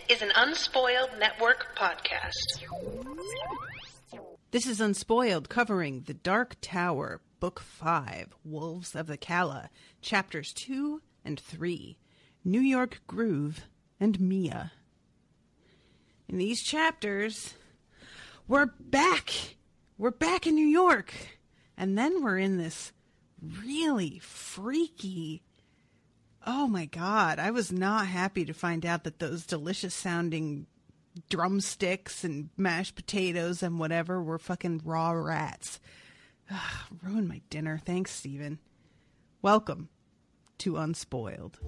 is an Unspoiled Network podcast. This is Unspoiled, covering The Dark Tower, Book 5, Wolves of the Calla, Chapters 2 and 3, New York Groove, and Mia. In these chapters, we're back! We're back in New York! And then we're in this really freaky... Oh my god, I was not happy to find out that those delicious sounding drumsticks and mashed potatoes and whatever were fucking raw rats. Ugh, ruined my dinner. Thanks, Steven. Welcome to Unspoiled.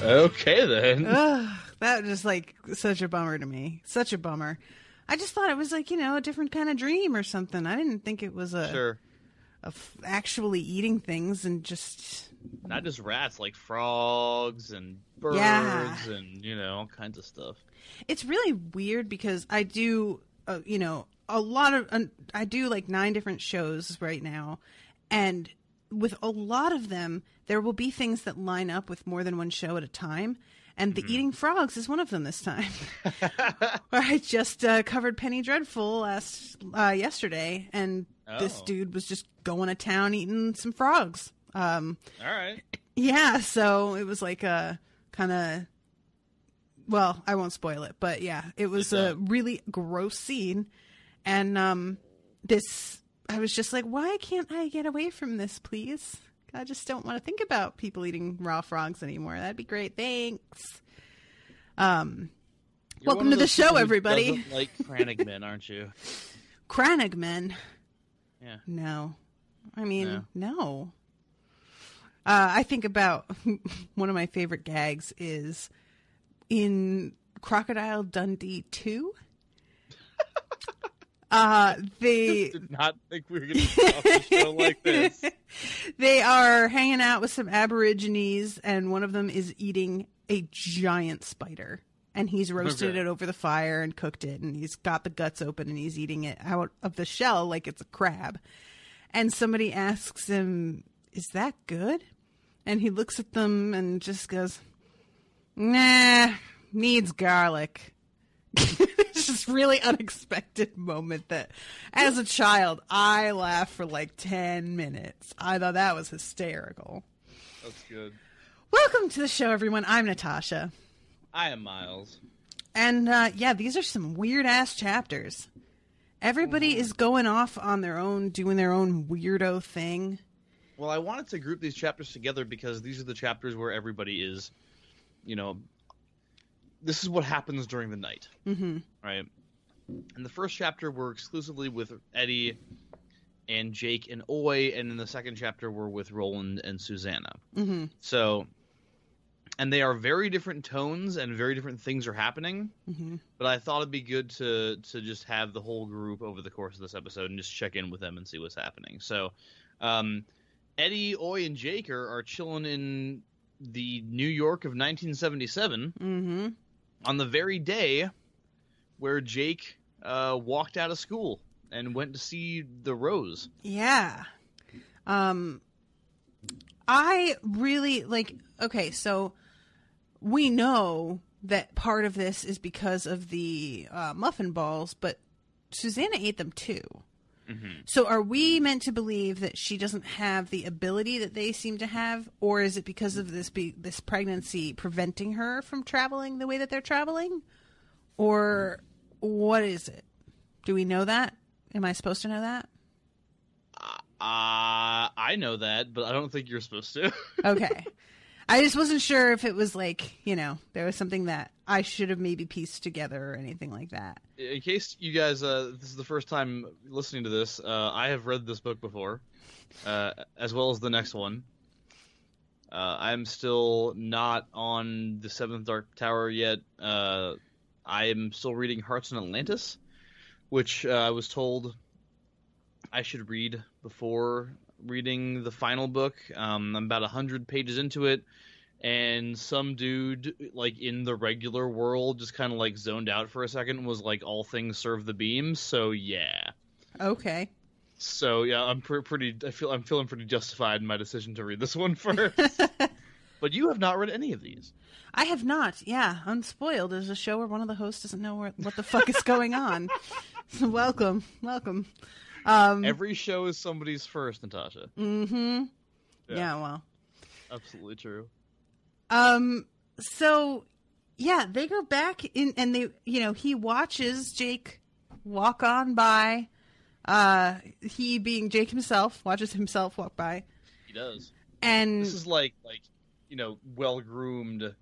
Okay, then. Ugh, that was just like such a bummer to me. Such a bummer. I just thought it was like, a different kind of dream or something. I didn't think it was actually eating things and just... Not just rats, like frogs and birds and, all kinds of stuff. It's really weird because I do, a lot of... I do like 9 different shows right now, and with a lot of them, there will be things that line up with more than one show at a time. And the eating frogs is one of them this time. I just covered Penny Dreadful yesterday, and this dude was just going to town eating some frogs. All right. Yeah, so it was like a kind of... Well, I won't spoil it, but yeah, it was a really gross scene. And I was just like, why can't I get away from this, please? I just don't want to think about people eating raw frogs anymore. That'd be great. Thanks. Welcome to the show, everybody. Doesn't like Cranigmen, aren't you? Cranigmen? Yeah. No. I mean, no. I think about one of my favorite gags is in Crocodile Dundee 2. They did not think we were going to stop a show like this. They are hanging out with some Aborigines, and one of them is eating a giant spider. And he's roasted it over the fire and cooked it, and he's got the guts open, and he's eating it out of the shell like it's a crab. And somebody asks him, "Is that good?" And he looks at them and just goes, "Nah, needs garlic." It's just really unexpected moment that, as a child, I laughed for like 10 minutes. I thought that was hysterical. That's good. Welcome to the show, everyone. I'm Natasha. I am Miles. And, these are some weird-ass chapters. Everybody is going off on their own, doing their own weirdo thing. Well, I wanted to group these chapters together because these are the chapters where everybody is, this is what happens during the night, right? In the first chapter, we're exclusively with Eddie and Jake and Oi, and in the second chapter, we're with Roland and Susanna. So, and they are very different tones, and very different things are happening. But I thought it'd be good to just have the whole group over the course of this episode and just check in with them and see what's happening. So, Eddie, Oi, and Jake are chilling in the New York of 1977. On the very day where Jake walked out of school and went to see the Rose. Yeah. I really, so we know that part of this is because of the muffin balls, but Susanna ate them too. So are we meant to believe that she doesn't have the ability that they seem to have, or is it because of this pregnancy preventing her from traveling the way that they're traveling? Or what is it? Do we know that? Am I supposed to know that? I know that, but I don't think you're supposed to. Okay. I just wasn't sure if it was there was something that I should have maybe pieced together or anything like that. In case you guys, this is the first time listening to this, I have read this book before, as well as the next one. I'm still not on the Seventh Dark Tower yet. I am still reading Hearts in Atlantis, which I was told I should read before reading the final book. I'm about 100 pages into it, and some dude, like, in the regular world just kind of, like, zoned out for a second and was like, all things serve the beams, so yeah. Okay. So, yeah, I'm feeling pretty justified in my decision to read this one first. But you have not read any of these. I have not. Yeah, Unspoiled is a show where one of the hosts doesn't know what the fuck is going on. So welcome. Every show is somebody's first, Natasha. Mm-hmm. Yeah, well. Absolutely true. So, yeah, they go back in, and they, he watches Jake walk on by. He, being Jake himself, watches himself walk by. He does. And this is like well-groomed,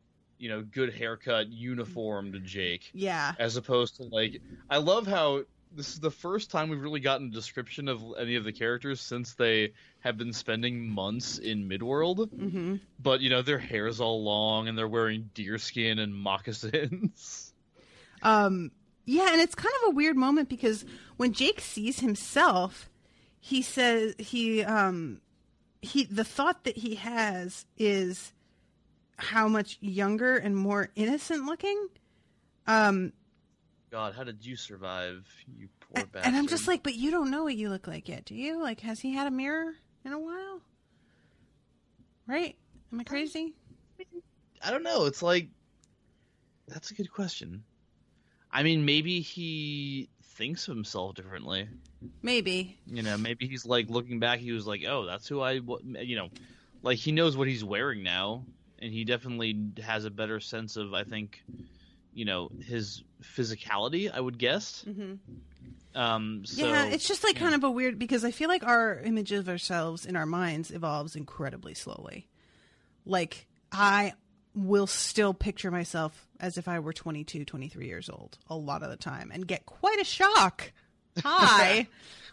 good haircut, uniformed Jake. Yeah. As opposed to, like, I love how this is the first time we've really gotten a description of any of the characters since they have been spending months in Midworld. Mm-hmm. But, their hair's all long and they're wearing deerskin and moccasins. Yeah, and it's kind of a weird moment because when Jake sees himself, he says the thought that he has is how much younger and more innocent looking. God, how did you survive, you poor bastard? And I'm just like, but you don't know what you look like yet, do you? Like, has he had a mirror in a while? Right? Am I crazy? I don't know. It's like, that's a good question. I mean, maybe he thinks of himself differently. Maybe. Maybe he's like looking back, he was like, oh, that's who like he knows what he's wearing now, and he definitely has a better sense of, I think, his physicality, I would guess. Mm-hmm. So, yeah, it's just like kind of a weird, because I feel like our image of ourselves in our minds evolves incredibly slowly. Like, I will still picture myself as if I were 22, 23 years old a lot of the time and get quite a shock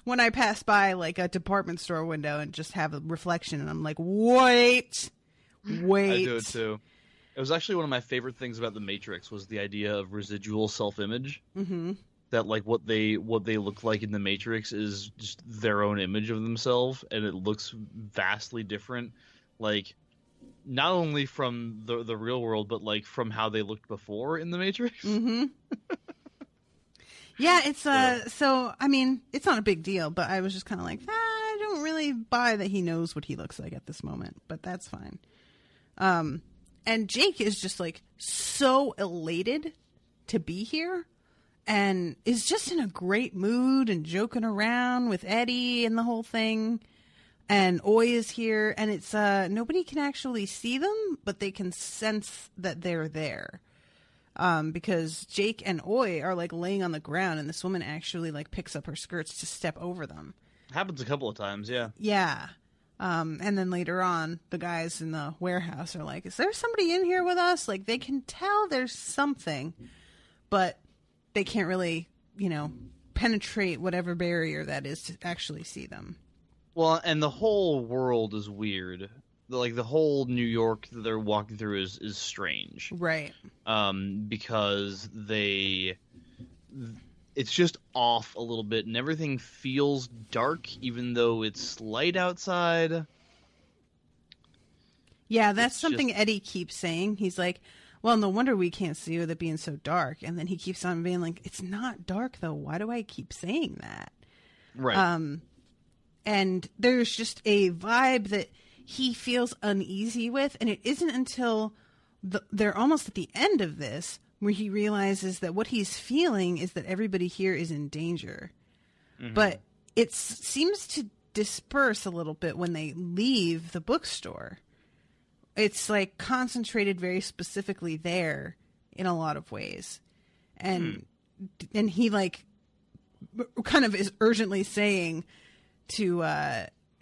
when I pass by like a department store window and just have a reflection and I'm like, wait. I do it too. It was actually one of my favorite things about The Matrix was the idea of residual self-image. Mm-hmm. That like what they look like in The Matrix is just their own image of themselves, and it looks vastly different. Like, not only from the real world, but like from how they looked before in The Matrix. Mm-hmm. Yeah, it's so I mean, it's not a big deal, but I was just kind of like, I don't really buy that he knows what he looks like at this moment, but that's fine. And Jake is just like so elated to be here and is just in a great mood and joking around with Eddie and the whole thing. And Oi is here, and it's nobody can actually see them, but they can sense that they're there. Because Jake and Oi are like laying on the ground, and this woman actually like picks up her skirts to step over them. Happens a couple of times, yeah. Yeah. And then later on, the guys in the warehouse are like, is there somebody in here with us? Like, they can tell there's something, but they can't really, penetrate whatever barrier that is to actually see them. Well, and the whole world is weird. Like, the whole New York that they're walking through is strange. Right. Because it's just off a little bit, and everything feels dark, even though it's light outside. Yeah, that's something Eddie keeps saying. He's like, well, no wonder we can't see with it being so dark. And then he keeps on being like, it's not dark, though. Why do I keep saying that? Right. And there's just a vibe that he feels uneasy with, and it isn't until they're almost at the end of this where he realizes that what he's feeling is that everybody here is in danger. Mm-hmm. But it seems to disperse a little bit when they leave the bookstore. It's like concentrated very specifically there in a lot of ways. And he like kind of is urgently saying to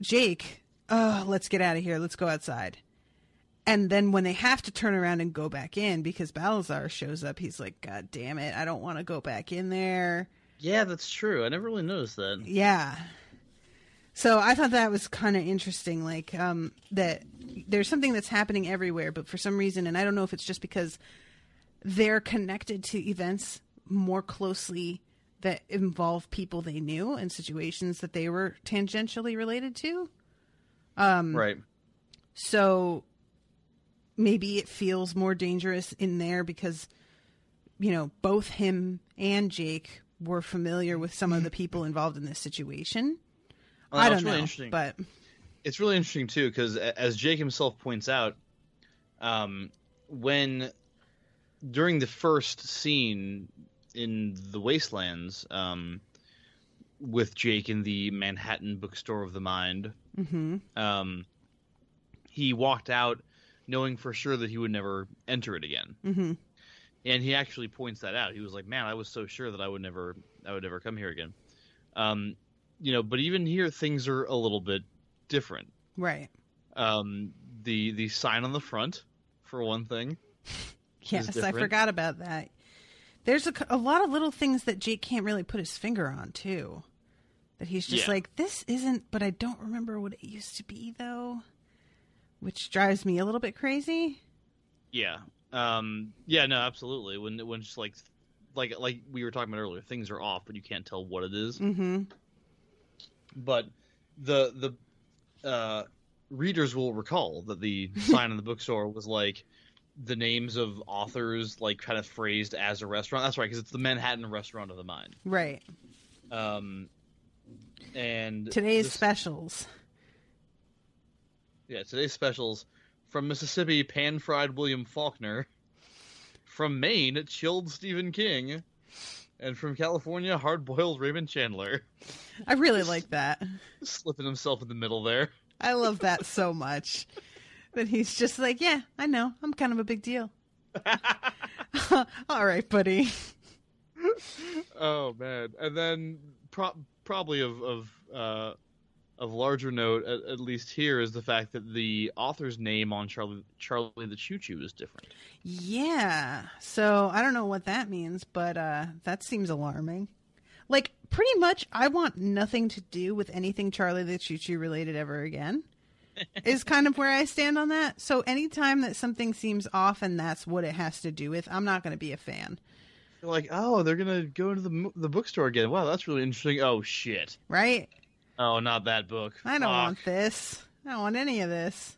Jake, oh, let's get out of here. Let's go outside. And then when they have to turn around and go back in because Balazar shows up, he's like, God damn it, I don't want to go back in there. Yeah, that's true. I never really noticed that. Yeah. So I thought that was kind of interesting, like that there's something that's happening everywhere, but for some reason, and I don't know if it's just because they're connected to events more closely that involve people they knew and situations that they were tangentially related to. Right. So maybe it feels more dangerous in there because, you know, both him and Jake were familiar with some of the people involved in this situation. Well, I don't know, interesting. but It's really interesting too, because as Jake himself points out, when during the first scene in the Wastelands, with Jake in the Manhattan Bookstore of the Mind, he walked out knowing for sure that he would never enter it again. Mm-hmm. And he actually points that out. He was like, "Man, I was so sure that I would never come here again." You know, but even here things are a little bit different. right. The sign on the front, for one thing. Yes, I forgot about that. There's a lot of little things that Jake can't really put his finger on, too. That he's just like, this isn't, but I don't remember what it used to be, though. Which drives me a little bit crazy. Yeah. Yeah, no, absolutely. When just like we were talking about earlier, things are off, but you can't tell what it is. Mm-hmm. But the readers will recall that the sign in the bookstore was like the names of authors, like kind of phrased as a restaurant. That's right, because it's the Manhattan Restaurant of the Mind. Right. And today's specials. Yeah, today's specials. From Mississippi, pan-fried William Faulkner. From Maine, chilled Stephen King. And from California, hard-boiled Raymond Chandler. I really like that. Slipping himself in the middle there. I love that so much. That he's just like, yeah, I know. I'm kind of a big deal. All right, buddy. Oh, man. And then probably of larger note, at least here, is the fact that the author's name on Charlie the Choo Choo is different. Yeah. So I don't know what that means, but that seems alarming. Like, pretty much, I want nothing to do with anything Charlie the Choo Choo related ever again. Is kind of where I stand on that. So anytime that something seems off and that's what it has to do with, I'm not going to be a fan. You're like, oh, they're going to go into the bookstore again. Wow, that's really interesting. Oh, shit. Right? Oh, not that book. I don't want this. I don't want any of this.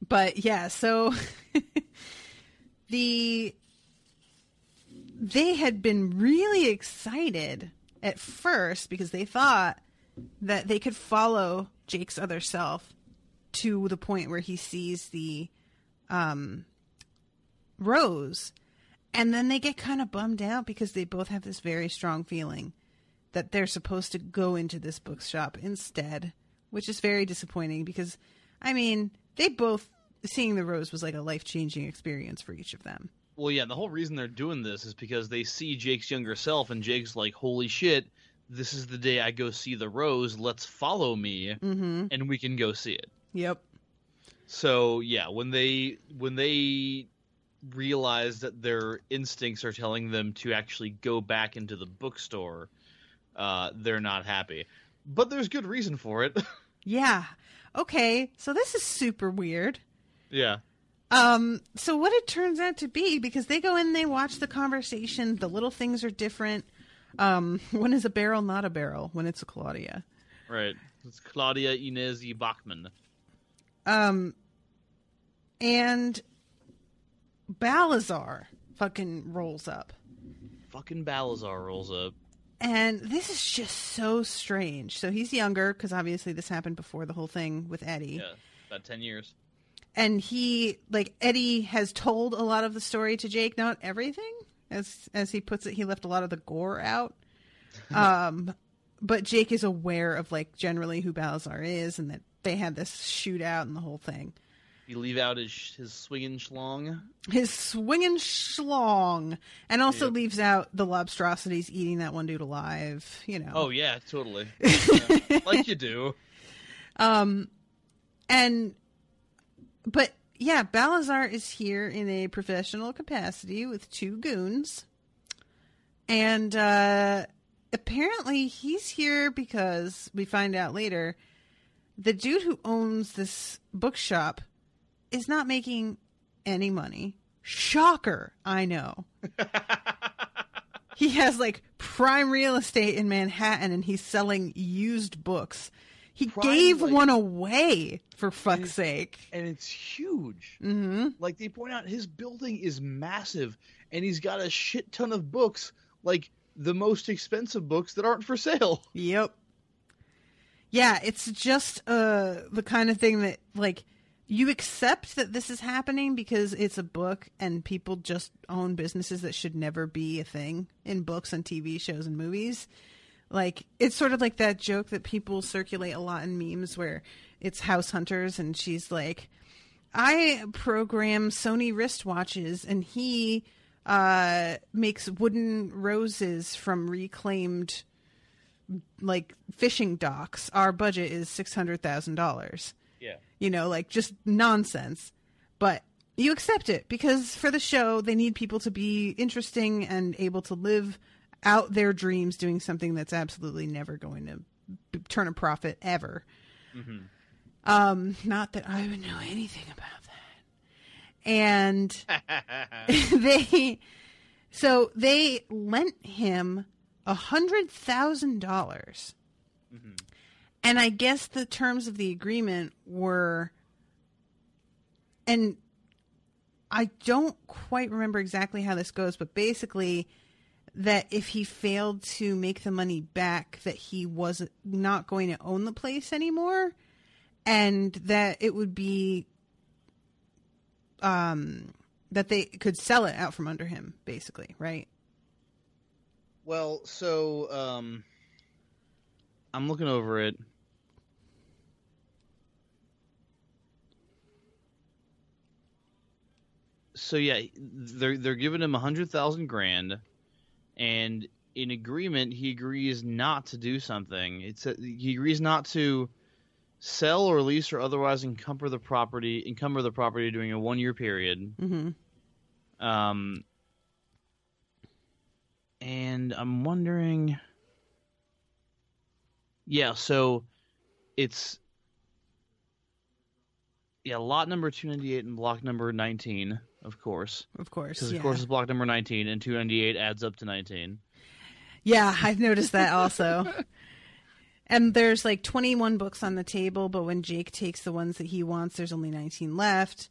But yeah, so they had been really excited at first because they thought that they could follow Jake's other self to the point where he sees the rose. And then they get kind of bummed out because they both have this very strong feeling that they're supposed to go into this bookshop instead, which is very disappointing because, I mean, they both, seeing the rose was like a life-changing experience for each of them. Well, yeah, the whole reason they're doing this is because they see Jake's younger self, and Jake's like, holy shit, this is the day I go see the rose, let's follow me, and we can go see it. Yep. So, yeah, when they realize that their instincts are telling them to actually go back into the bookstore, they're not happy. But there's good reason for it. Yeah. Okay, so this is super weird. Yeah. So what it turns out to be, because they go in, they watch the conversation, the little things are different. When is a barrel not a barrel? When it's a Claudia. Right. It's Claudia Inez Bachmann. And Balazar fucking rolls up. Fucking Balazar rolls up. And this is just so strange. So he's younger, because obviously this happened before the whole thing with Eddie. Yeah, about 10 years. And he, like, Eddie has told a lot of the story to Jake, not everything. As he puts it, he left a lot of the gore out. But Jake is aware of, like, generally who Balazar is and that they had this shootout and the whole thing. You leave out his swinging schlong. His swinging schlong. And also leaves out the lobstrosities eating that one dude alive, you know. Oh, yeah, totally. Yeah, like you do. But, yeah, Balazar is here in a professional capacity with two goons. And apparently he's here because, we find out later, the dude who owns this bookshop is not making any money. Shocker, I know. He has like prime real estate in Manhattan, and he's selling used books. He gave one away, for fuck's sake. And it's huge. Mm-hmm. Like, they point out, his building is massive, and he's got a shit ton of books, like the most expensive books that aren't for sale. Yep. Yeah, it's just the kind of thing that, like, you accept that this is happening because it's a book and people just own businesses that should never be a thing in books and TV shows and movies. Like, it's sort of like that joke that people circulate a lot in memes where it's House Hunters and she's like, I program Sony wristwatches and he makes wooden roses from reclaimed, like, fishing docks. Our budget is $600,000. Yeah. You know, like, just nonsense. But you accept it because for the show, they need people to be interesting and able to live out their dreams doing something that's absolutely never going to turn a profit ever. Mm-hmm. Not that I would know anything about that. And they lent him $100,000. Mm-hmm. And I guess the terms of the agreement were, and I don't quite remember exactly how this goes, but basically that if he failed to make the money back, that he was not going to own the place anymore, and that it would be that they could sell it out from under him, basically, right? Well, so I'm looking over it. So yeah, they're giving him $100,000, and in agreement, he agrees not to do something. He agrees not to sell or lease or otherwise encumber the property during a 1-year period. Mm-hmm. And I'm wondering, yeah, so it's lot number 298 and block number 19. Of course. Because, of course, it's block number 19, and 298 adds up to 19. Yeah, I've noticed that also. And there's, like, 21 books on the table, but when Jake takes the ones that he wants, there's only 19 left.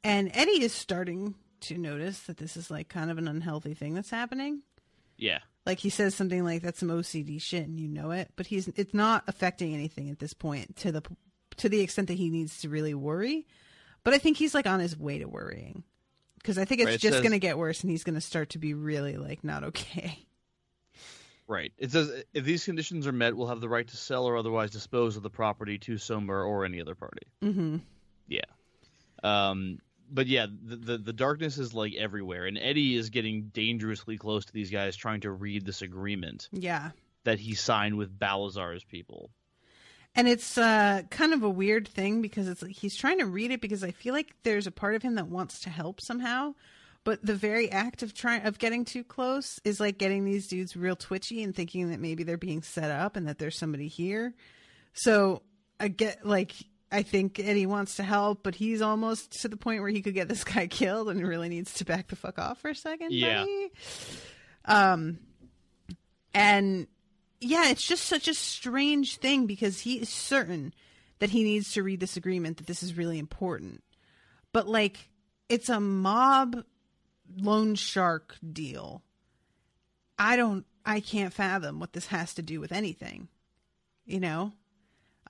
And Eddie is starting to notice that this is, like, kind of an unhealthy thing that's happening. Yeah. Like, he says something like, that's some OCD shit, and you know it. But it's not affecting anything at this point to the extent that he needs to really worry. But I think he's, like, on his way to worrying. Because I think it's just going to get worse, and he's going to start to be really, like, not okay. Right. It says, if these conditions are met, we'll have the right to sell or otherwise dispose of the property to Somber or any other party. Mm-hmm. Yeah. But yeah, the darkness is, like, everywhere, and Eddie is getting dangerously close to these guys trying to read this agreement. Yeah. That he signed with Balazar's people. And it's kind of a weird thing because it's like he's trying to read it because I feel like there's a part of him that wants to help somehow. But the very act of getting too close is like getting these dudes real twitchy and thinking that maybe they're being set up and that there's somebody here. So I think Eddie wants to help, but he's almost to the point where he could get this guy killed and really needs to back the fuck off for a second. Yeah. Buddy. And yeah, it's just such a strange thing because he is certain that he needs to read this agreement, that this is really important. But, like, it's a mob loan shark deal. I can't fathom what this has to do with anything, you know?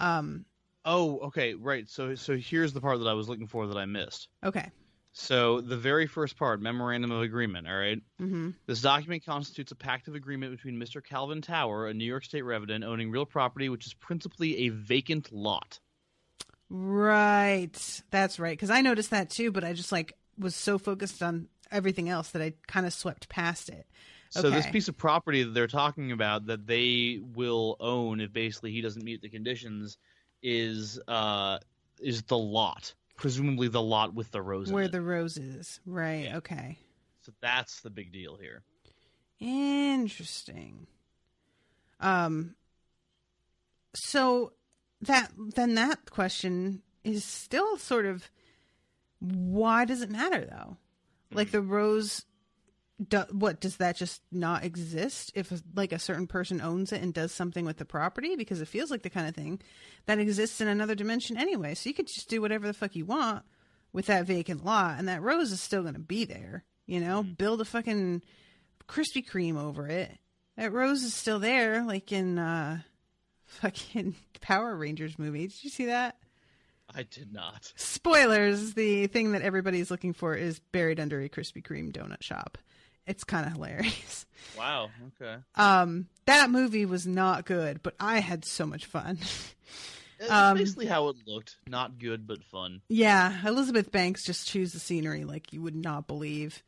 Oh, okay, right. So here's the part that I was looking for that I missed. Okay. So the very first part, memorandum of agreement, all right? Mm-hmm. This document constitutes a pact of agreement between Mr. Calvin Tower, a New York State resident owning real property, which is principally a vacant lot. Right. That's right. Because I noticed that too, but I just, like, was so focused on everything else that I kind of swept past it. Okay. So this piece of property that they're talking about that they will own if basically he doesn't meet the conditions is the lot. Presumably the lot with the rose where in it. the rose is. Right. Yeah. Okay. So that's the big deal here. Interesting. So that question is still sort of, why does it matter though? Like the rose does that just not exist if like a certain person owns it and does something with the property? Because it feels like the kind of thing that exists in another dimension anyway. So you could just do whatever the fuck you want with that vacant lot, and that rose is still going to be there. You know, build a fucking Krispy Kreme over it. That rose is still there, like in fucking Power Rangers movie. Did you see that? I did not. Spoilers, the thing that everybody's looking for is buried under a Krispy Kreme donut shop. It's kind of hilarious. Wow, okay. That movie was not good, but I had so much fun. It's basically how it looked. Not good, but fun. Yeah, Elizabeth Banks just chews the scenery like you would not believe.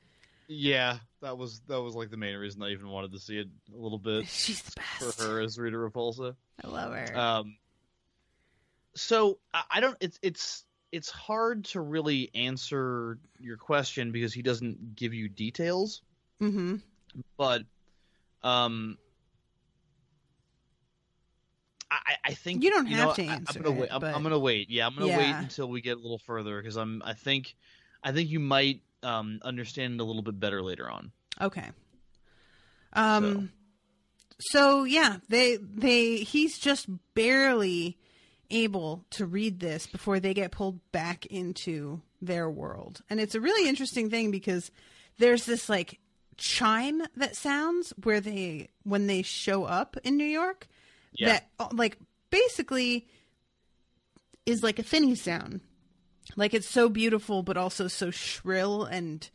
Yeah, that was like the main reason I even wanted to see it a little bit. She's the best. For her as Rita Repulsa. I love her. So I don't. It's hard to really answer your question because he doesn't give you details. Mm-hmm. But I think you don't have to answer. I'm gonna wait. I'm gonna wait. Yeah, I'm gonna wait until we get a little further because I think you might understand it a little bit better later on. Okay. So yeah, he's just barely able to read this before they get pulled back into their world. And it's a really interesting thing because there's this like chime that sounds when they show up in New York that like basically is like a Finny sound. Like it's so beautiful but also so shrill and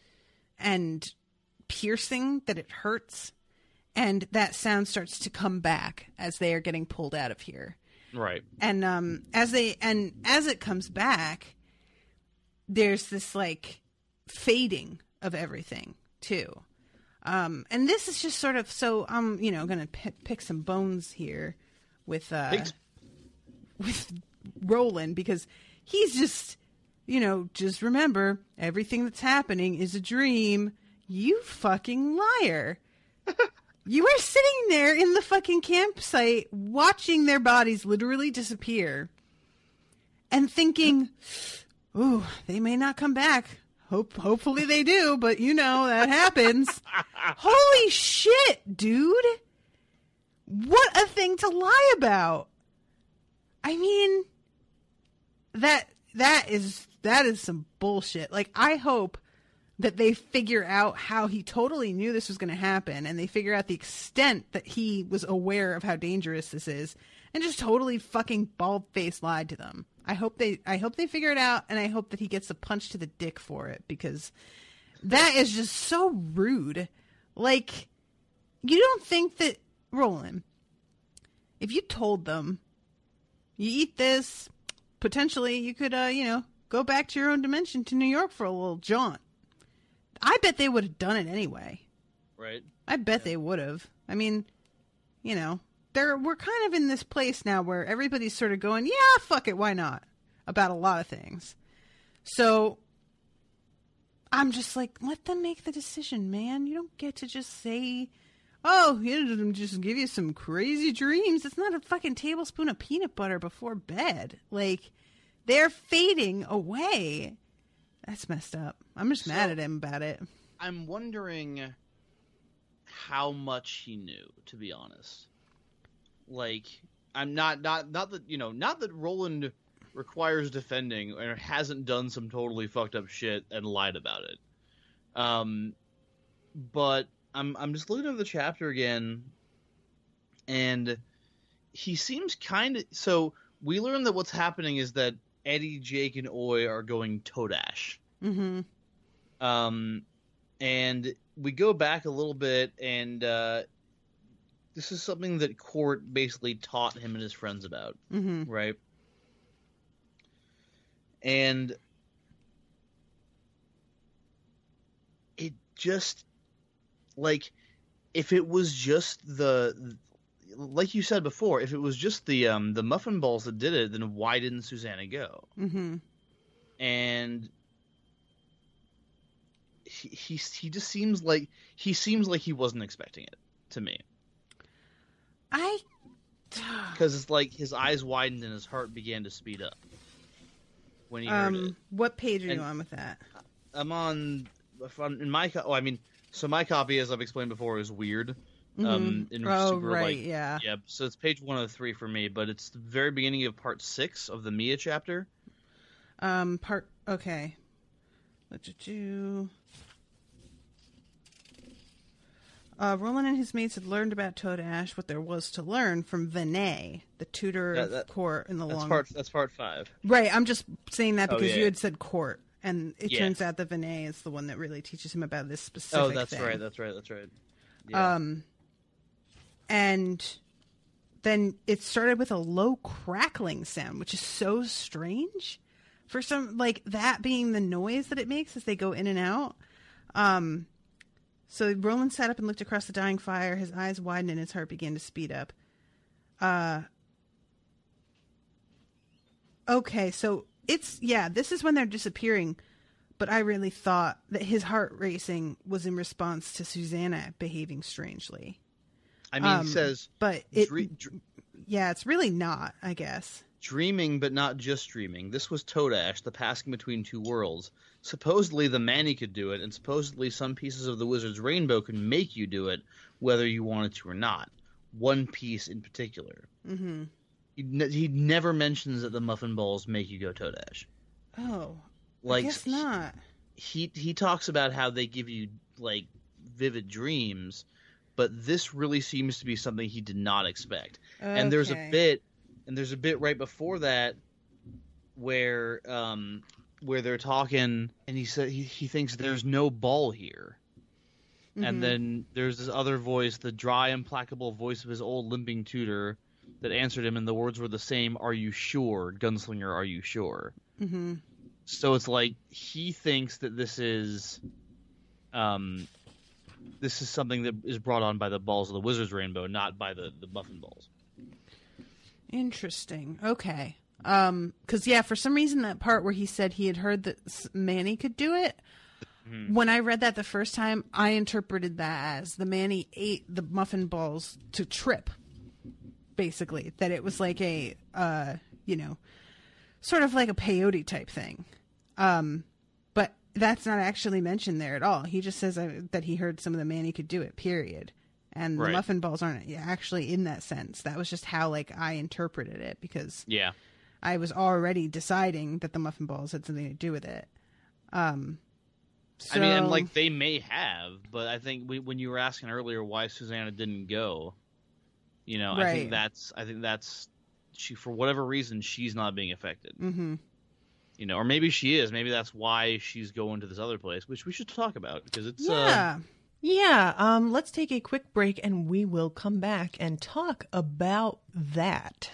piercing that it hurts. And that sound starts to come back as they are getting pulled out of here. Right. And as it comes back, there's this like fading of everything too. And this is just sort of so I'm going to pick some bones here with Roland because he's just just remember everything that's happening is a dream. You fucking liar. You are sitting there in the fucking campsite watching their bodies literally disappear and thinking, ooh, they may not come back. Hopefully they do, but that happens. Holy shit, dude. What a thing to lie about. I mean, that is some bullshit. Like, I hope that they figure out how he totally knew this was going to happen, and they figure out the extent that he was aware of how dangerous this is, and just totally fucking bald-faced lied to them. I hope they figure it out, and I hope that he gets a punch to the dick for it, because that is just so rude. Like, you don't think that, Roland, if you told them, you eat this, potentially you could, go back to your own dimension to New York for a little jaunt. I bet they would have done it anyway. Right. I bet they would have. I mean, we're kind of in this place now where everybody's sort of going, yeah, fuck it, why not? About a lot of things. So I'm just like, let them make the decision, man. You don't get to just say, oh, just give you some crazy dreams. It's not a fucking tablespoon of peanut butter before bed. Like, they're fading away. That's messed up. I'm just mad at him about it. I'm wondering how much he knew, to be honest. Like, I'm not that Roland requires defending or hasn't done some totally fucked up shit and lied about it. But I'm just looking at the chapter again, and he seems kind of. So we learn that what's happening is that Eddie, Jake, and Oi are going Todash. Mm-hmm. And we go back a little bit, and this is something that Court basically taught him and his friends about, right? And it just, like, if it was just like you said before, if it was just the muffin balls that did it, then why didn't Susanna go? Mm-hmm. And he just seems like he wasn't expecting it to me. Because it's like his eyes widened and his heart began to speed up when he heard it. What page are you on with that? I'm on in my. Oh, I mean, So my copy, as I've explained before, is weird. Yeah. Yeah, so it's page 103 for me, but it's the very beginning of part 6 of the Mia chapter. Okay. Roland and his mates had learned about Toad Ash, what there was to learn from Vinay, the tutor of court in the That's part 5. Right, I'm just saying that because you had said court, and it turns out that Vinay is the one that really teaches him about this specific thing. That's right. Yeah. And then it started with a low crackling sound, which is so strange. For some, like, that being the noise that it makes as they go in and out. So Roland sat up and looked across the dying fire. His eyes widened and his heart began to speed up. Okay, so this is when they're disappearing. But I really thought that his heart racing was in response to Susanna behaving strangely. I mean, he says... But it's really not, I guess. Dreaming, but not just dreaming. This was Toad Ash, the passing between two worlds. Supposedly the Manny could do it, and supposedly some pieces of the Wizard's Rainbow could make you do it, whether you wanted to or not. One piece in particular. Mm-hmm. He never mentions that the Muffin Balls make you go Toad Ash. Oh, like, I guess not. He talks about how they give you, like, vivid dreams, but this really seems to be something he did not expect. Okay. And there's a bit right before that where they're talking, and he said he thinks there's no ball here. Mm-hmm. And then there's this other voice, the dry, implacable voice of his old limping tutor, that answered him, and the words were the same: "Are you sure, Gunslinger? Are you sure?" Mm-hmm. So it's like he thinks that this is something that is brought on by the balls of the Wizard's Rainbow, not by the Muffin Balls. Interesting. Okay. Because, for some reason that part where he said he had heard that Manny could do it, when I read that the first time, I interpreted that as the Manny ate the Muffin Balls to trip, basically. That it was like a, sort of like a peyote type thing. But that's not actually mentioned there at all. He just says that he heard some of the Manny could do it, period. And the Muffin Balls aren't actually in that sense. That was just how, like, I interpreted it, because I was already deciding that the Muffin Balls had something to do with it. I mean, and, like, they may have, but I think when you were asking earlier why Susanna didn't go, I think that's she, for whatever reason, she's not being affected. Mm-hmm. Or maybe she is. Maybe that's why she's going to this other place, which we should talk about, because it's let's take a quick break, and we will come back and talk about that.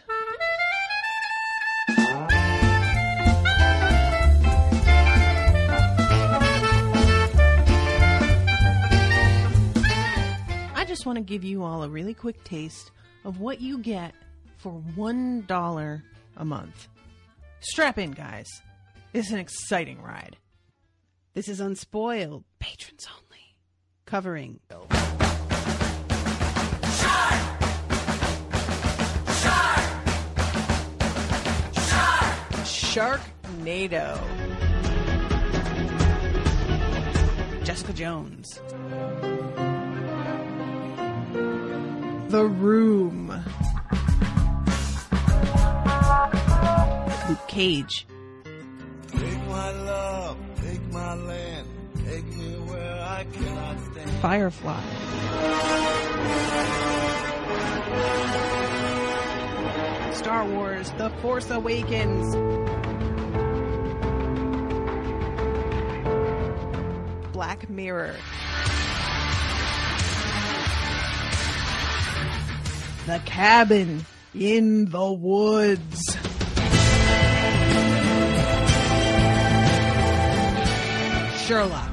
I just want to give you all a really quick taste of what you get for $1 a month. Strap in, guys. It's an exciting ride. This is Unspoiled, patrons only, covering Sharknado, Jessica Jones, The Room, Luke Cage, Take my love, take my land, take me where I cannot stand. Firefly, Star Wars: The Force Awakens, Black Mirror, The Cabin in the Woods, Sherlock,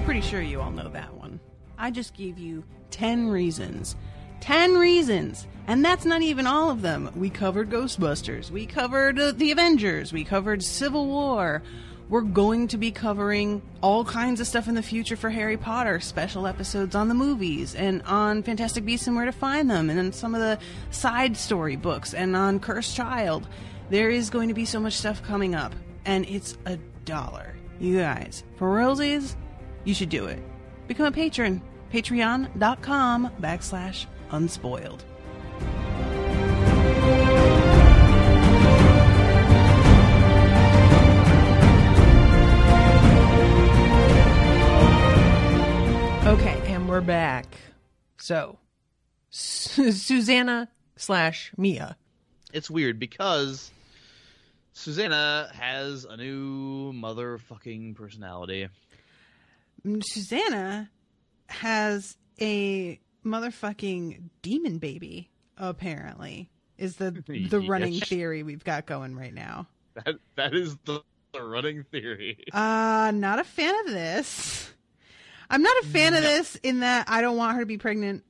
pretty sure you all know that one. I just gave you 10 reasons. 10 reasons! And that's not even all of them. We covered Ghostbusters. We covered The Avengers. We covered Civil War. We're going to be covering all kinds of stuff in the future for Harry Potter, special episodes on the movies and on Fantastic Beasts and Where to Find Them, and on some of the side story books, and on Cursed Child. There is going to be so much stuff coming up, and it's $1. You guys, for realsies, you should do it. Become a patron. Patreon.com/unspoiled. Okay, and we're back. So, Susanna/Mia. It's weird because Susanna has a new motherfucking personality. Susanna has a motherfucking demon baby, apparently, is the running theory we've got going right now. That is the running theory. Not a fan of this. I'm not a fan of this in that I don't want her to be pregnant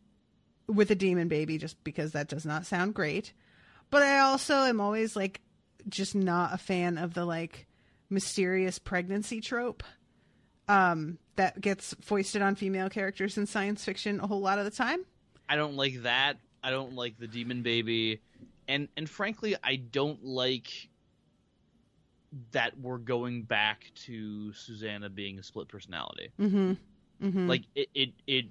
with a demon baby just because that does not sound great. But I also am always like just not a fan of the like mysterious pregnancy trope that gets foisted on female characters in science fiction a whole lot of the time. I don't like that. I don't like the demon baby. And frankly, I don't like that we're going back to Susanna being a split personality. Mm-hmm. Mm-hmm. Like it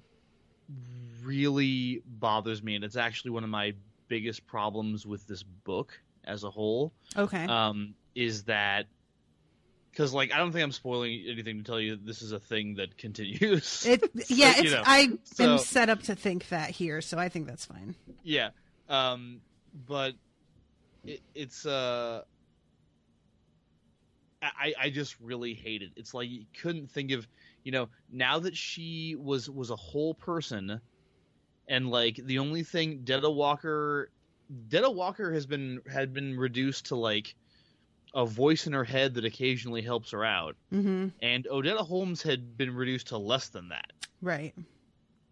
really bothers me, and it's actually one of my biggest problems with this book as a whole. Okay. Is that because like I don't think I'm spoiling anything to tell you this is a thing that continues. I am set up to think that here, so I think that's fine. Yeah. But it's I just really hate it. It's like you couldn't think of, now that she was a whole person, and like the only thing Detta Walker had been reduced to like a voice in her head that occasionally helps her out, and Odetta Holmes had been reduced to less than that. Right.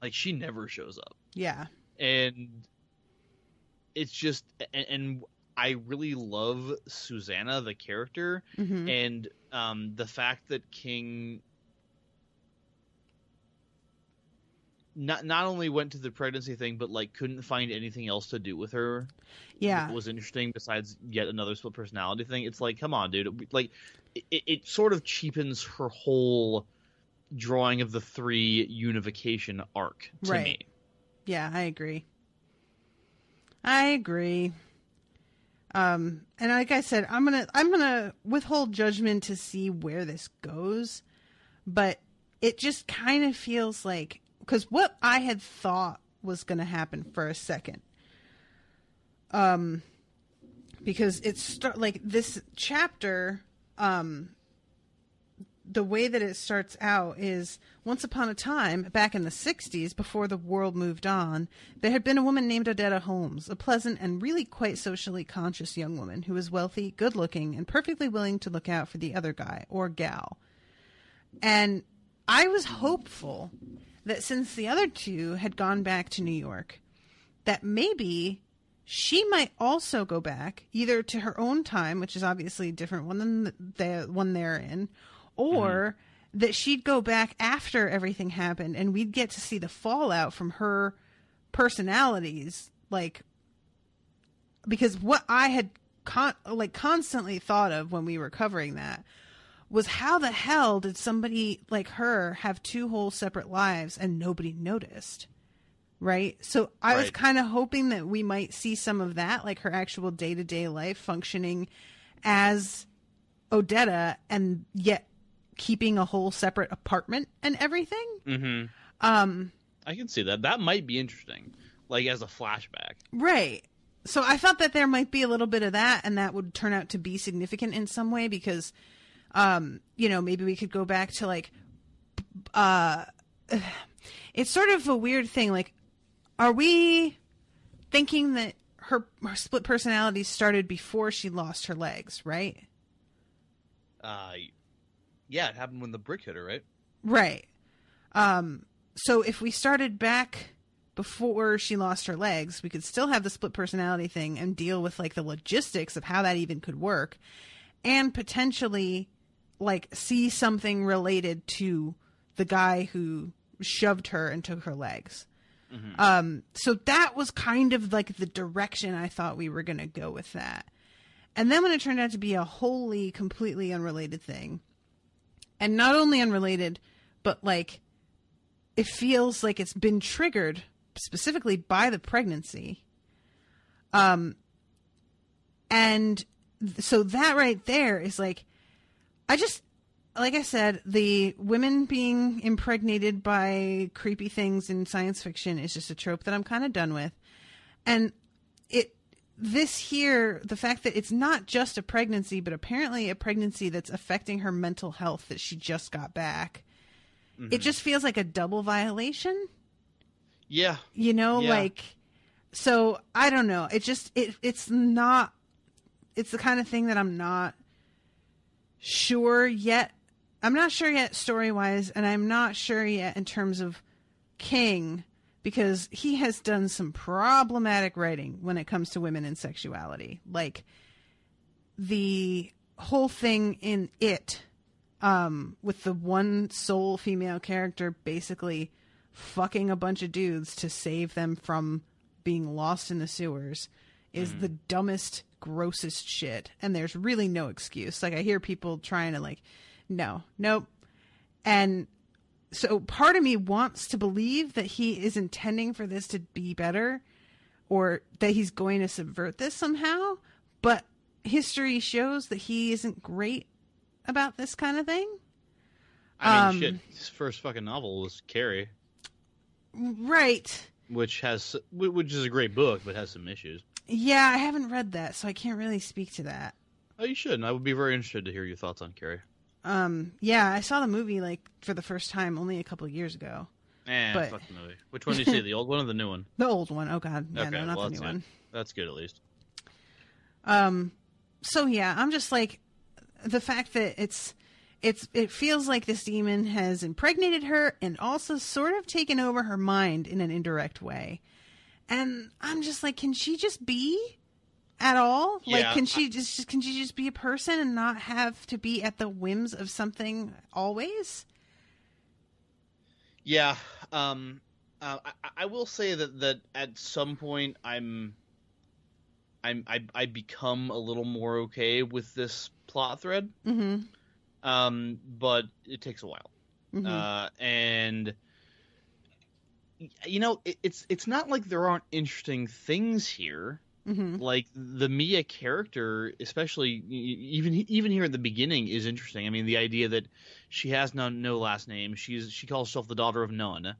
Like she never shows up. Yeah. And it's just and I really love Susanna, the character, and the fact that King not only went to the pregnancy thing, but like couldn't find anything else to do with her. Yeah, that was interesting besides yet another split personality thing. It's like, come on, dude! Like, it sort of cheapens her whole drawing of the 3 unification arc to me. Yeah, I agree. And like I said, I'm gonna withhold judgment to see where this goes, but it just kind of feels like, because what I had thought was gonna happen for a second, because it's like this chapter, the way that it starts out is, once upon a time, back in the 60s, before the world moved on, there had been a woman named Odetta Holmes, a pleasant and really quite socially conscious young woman who was wealthy, good-looking, and perfectly willing to look out for the other guy, or gal. And I was hopeful that since the other two had gone back to New York, that maybe she might also go back, either to her own time, which is obviously a different one than the one they're in, or that she'd go back after everything happened and we'd get to see the fallout from her personalities. Like, because what I had constantly thought of when we were covering that was, how the hell did somebody like her have 2 whole separate lives and nobody noticed? Right? So I was kind of hoping that we might see some of that, like her actual day-to-day life functioning as Odetta, and yet keeping a whole separate apartment and everything. I can see that. That might be interesting, like as a flashback. Right. So I thought that there might be a little bit of that, and that would turn out to be significant in some way, because, maybe we could go back to like, it's sort of a weird thing. Like, are we thinking that her split personality started before she lost her legs, right? Yeah, it happened when the brick hit her, right? Right. So if we started back before she lost her legs, we could still have the split personality thing and deal with like the logistics of how that even could work, and potentially like see something related to the guy who shoved her and took her legs. So that was kind of like the direction I thought we were going to go with that. And then when it turned out to be a wholly, completely unrelated thing, and not only unrelated, but like it feels like it's been triggered specifically by the pregnancy. And so that right there is like, like I said, the women being impregnated by creepy things in science fiction is just a trope that I'm kind of done with. And the fact that it's not just a pregnancy, but apparently a pregnancy that's affecting her mental health that she just got back. It just feels like a double violation. Yeah. You know, like, so I don't know. It's the kind of thing that I'm not sure yet. I'm not sure yet story-wise, and I'm not sure yet in terms of King, because he has done some problematic writing when it comes to women and sexuality. Like, the whole thing in It, with the one sole female character basically fucking a bunch of dudes to save them from being lost in the sewers, is the dumbest, grossest shit. And there's really no excuse. Like, I hear people trying to like, nope. And so part of me wants to believe that he is intending for this to be better, or that he's going to subvert this somehow. But history shows that he isn't great about this kind of thing. I mean, shit. His first fucking novel was Carrie. Right. Which is a great book, but has some issues. Yeah, I haven't read that, so I can't really speak to that. Oh, you should. I would be very interested to hear your thoughts on Carrie. Yeah, I saw the movie like for the first time only a couple of years ago. But fuck the movie. Which one did you see? The old one or the new one? The old one. Oh god, yeah, okay, no, not the new one. That's good at least. So yeah, I'm just like, the fact that it feels like this demon has impregnated her and also sort of taken over her mind in an indirect way. And I'm just like, can she just be at all? Yeah, like, can she just be a person and not have to be at the whims of something always? Yeah. I will say that at some point I become a little more okay with this plot thread. But it takes a while. And you know, it's not like there aren't interesting things here. Like the Mia character, especially even here at the beginning, is interesting. I mean, the idea that she has no last name. She calls herself the daughter of none.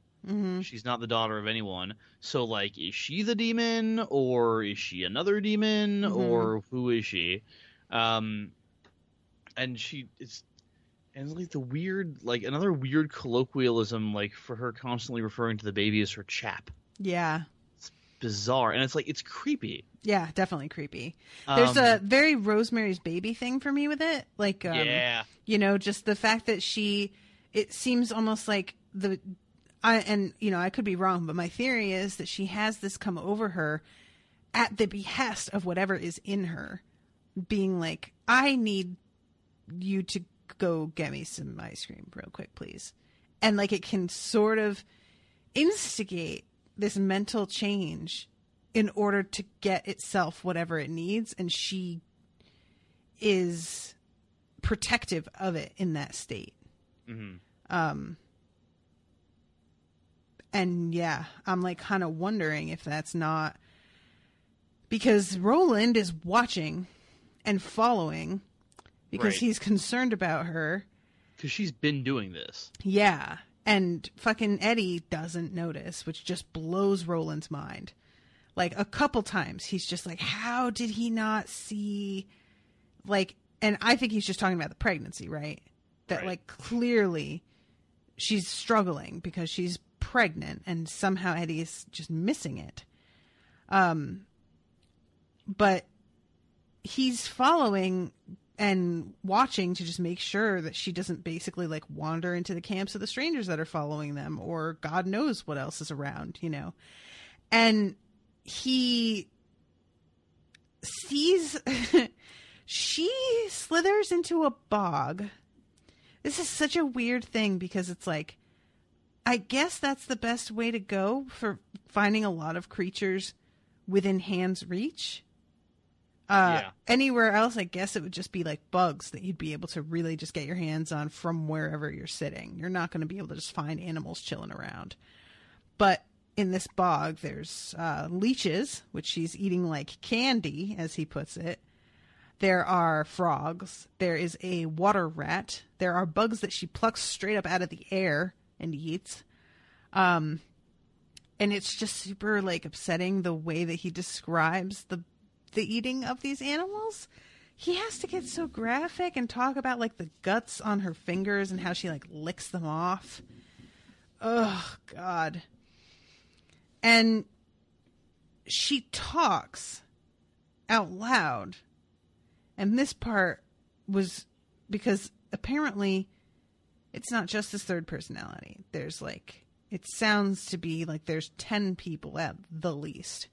She's not the daughter of anyone. So, like, is she the demon, or is she another demon, or who is she? And like the weird, like another weird colloquialism, like for her constantly referring to the baby as her chap. Yeah. It's bizarre. And it's like, it's creepy. Yeah, definitely creepy. There's a very Rosemary's Baby thing for me with it. Like, you know, just the fact that it seems almost like I could be wrong, but my theory is that she has this come over her at the behest of whatever is in her, being like, I need you to go get me some ice cream real quick, please. And like, it can sort of instigate this mental change in order to get itself whatever it needs, and she is protective of it in that state. And yeah, I'm like kind of wondering if that's not because Roland is watching and following because he's concerned about her. Because she's been doing this. Yeah. And fucking Eddie doesn't notice, which just blows Roland's mind. Like, a couple times, he's just like, how did he not see? Like, and I think he's just talking about the pregnancy, right? That, like, clearly she's struggling because she's pregnant, and somehow Eddie is just missing it. But he's following and watching to just make sure that she doesn't basically like wander into the camps of the strangers that are following them, or God knows what else is around, you know. And he sees she slithers into a bog This is such a weird thing because it's like, I guess that's the best way to go for finding a lot of creatures within hand's reach. Anywhere else, I guess it would just be like bugs that you'd be able to really just get your hands on from wherever you're sitting. You're not going to be able to just find animals chilling around. But in this bog, there's leeches, which she's eating like candy, as he puts it. There are frogs. There is a water rat. There are bugs that she plucks straight up out of the air and eats. And it's just super like upsetting the way that he describes the eating of these animals. He has to get so graphic and talk about like the guts on her fingers and how she like licks them off. Oh God. And she talks out loud. And this part was because apparently it's not just his third personality. There's like, it sounds to be like there's 10 people at the least.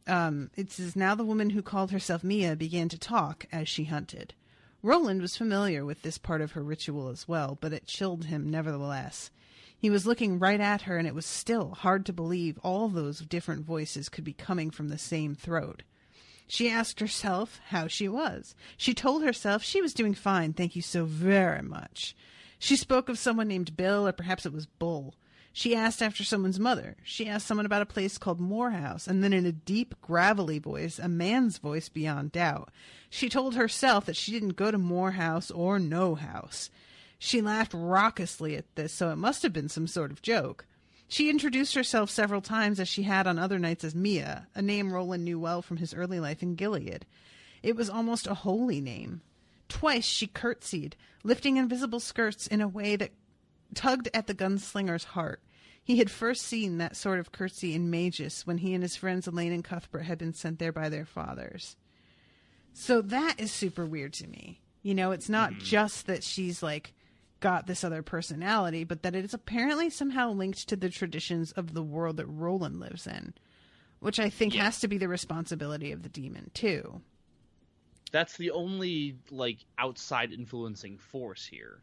It says, now the woman who called herself Mia began to talk as she hunted. Roland was familiar with this part of her ritual as well, but it chilled him nevertheless. He was looking right at her, and it was still hard to believe all those different voices could be coming from the same throat. She asked herself how she was. She told herself she was doing fine, thank you so very much. She spoke of someone named Bill, or perhaps it was Bull. She asked after someone's mother. She asked someone about a place called Morehouse, and then in a deep, gravelly voice, a man's voice beyond doubt, she told herself that she didn't go to Morehouse or no house. She laughed raucously at this, so it must have been some sort of joke. She introduced herself several times as she had on other nights as Mia, a name Roland knew well from his early life in Gilead. It was almost a holy name. Twice she curtsied, lifting invisible skirts in a way that tugged at the gunslinger's heart. He had first seen that sort of curtsy in Magus when he and his friends Elaine and Cuthbert had been sent there by their fathers. So that is super weird to me. You know, it's not just that she's like got this other personality, but that it is apparently somehow linked to the traditions of the world that Roland lives in, which I think has to be the responsibility of the demon too. That's the only like outside influencing force here.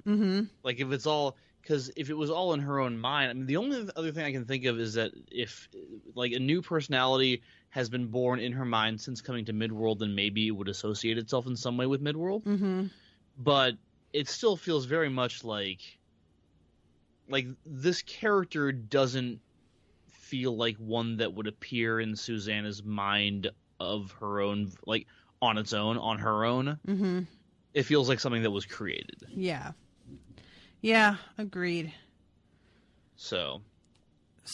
Like if it's all, because if it was all in her own mind, I mean, the only other thing I can think of is that if like a new personality has been born in her mind since coming to Midworld, then maybe it would associate itself in some way with Midworld. But it still feels very much like this character doesn't feel like one that would appear in Susanna's mind of her own, like on its own, on her own. It feels like something that was created. Yeah, agreed. So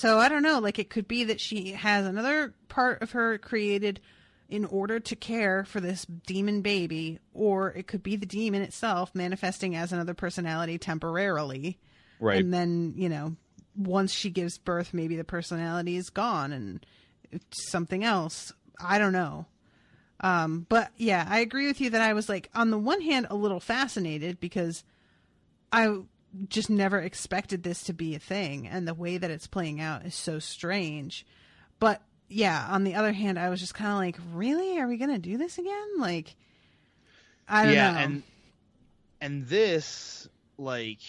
I don't know, like it could be that she has another part of her created in order to care for this demon baby, or it could be the demon itself manifesting as another personality temporarily. Right. And then, you know, once she gives birth, maybe the personality is gone and it's something else. I don't know. But yeah, I agree with you that I was like, on the one hand, a little fascinated because I just never expected this to be a thing. And the way that it's playing out is so strange. But yeah, on the other hand, I was just kind of like, really? Are we going to do this again? Like, I don't know. Yeah, and this, like,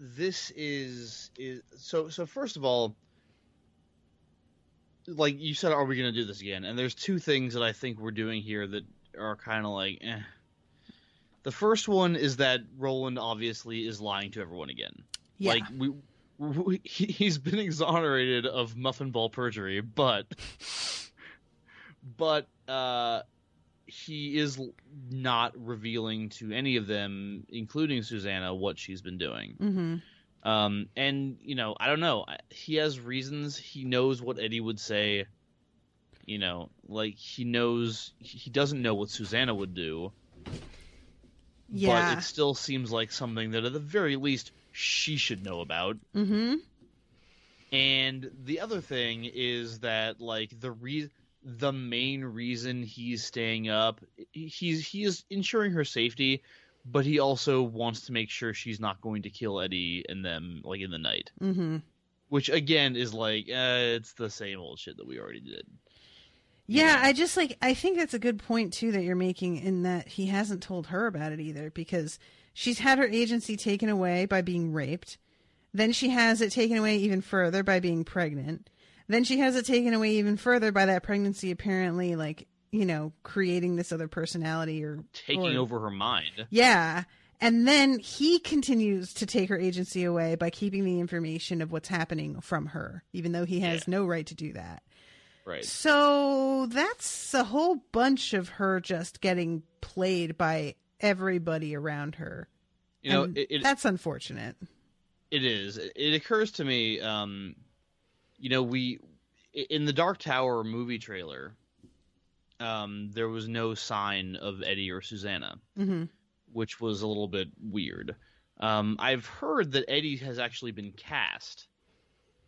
this is so first of all, like you said, are we going to do this again? And there's two things that I think we're doing here that are kind of like, eh. The first one is that Roland obviously is lying to everyone again. Yeah. Like, he's been exonerated of muffin ball perjury, but he is not revealing to any of them, including Susanna, what she's been doing. And, you know, I don't know. He has reasons. He knows what Eddie would say. You know, like, he doesn't know what Susanna would do. Yeah. But it still seems like something that, at the very least, she should know about. And the other thing is that, like, the main reason he's staying up, he is ensuring her safety, but he also wants to make sure she's not going to kill Eddie and them, like, in the night. Which, again, is like, it's the same old shit that we already did. Yeah, I just I think that's a good point too that you're making, in that he hasn't told her about it either, because she's had her agency taken away by being raped. Then she has it taken away even further by being pregnant. Then she has it taken away even further by that pregnancy apparently creating this other personality or taking over her mind. Yeah. And then he continues to take her agency away by keeping the information of what's happening from her, even though he has no right to do that. Right. So that's a whole bunch of her just getting played by everybody around her. That's unfortunate. It is. It occurs to me, we in the Dark Tower movie trailer, there was no sign of Eddie or Susanna, which was a little bit weird. I've heard that Eddie has actually been cast.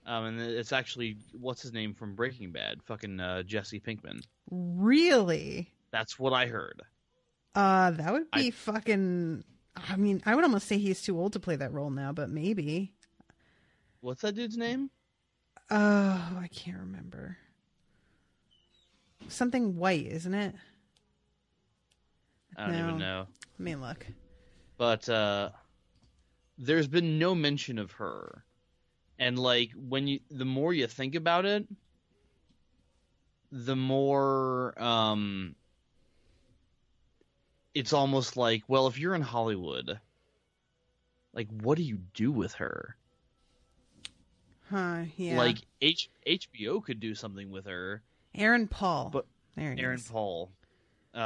And it's actually, what's his name from Breaking Bad? Fucking Jesse Pinkman. Really? That's what I heard. That would be fucking... I mean, I would almost say he's too old to play that role now, but maybe. What's that dude's name? Oh, I can't remember. Something White, isn't it? I don't even know. Let me look. But there's been no mention of her. And the more you think about it, the more it's almost like, well, if you're in Hollywood, what do you do with her? Huh, yeah. HBO could do something with her. Aaron Paul. But there he Aaron is. Paul. But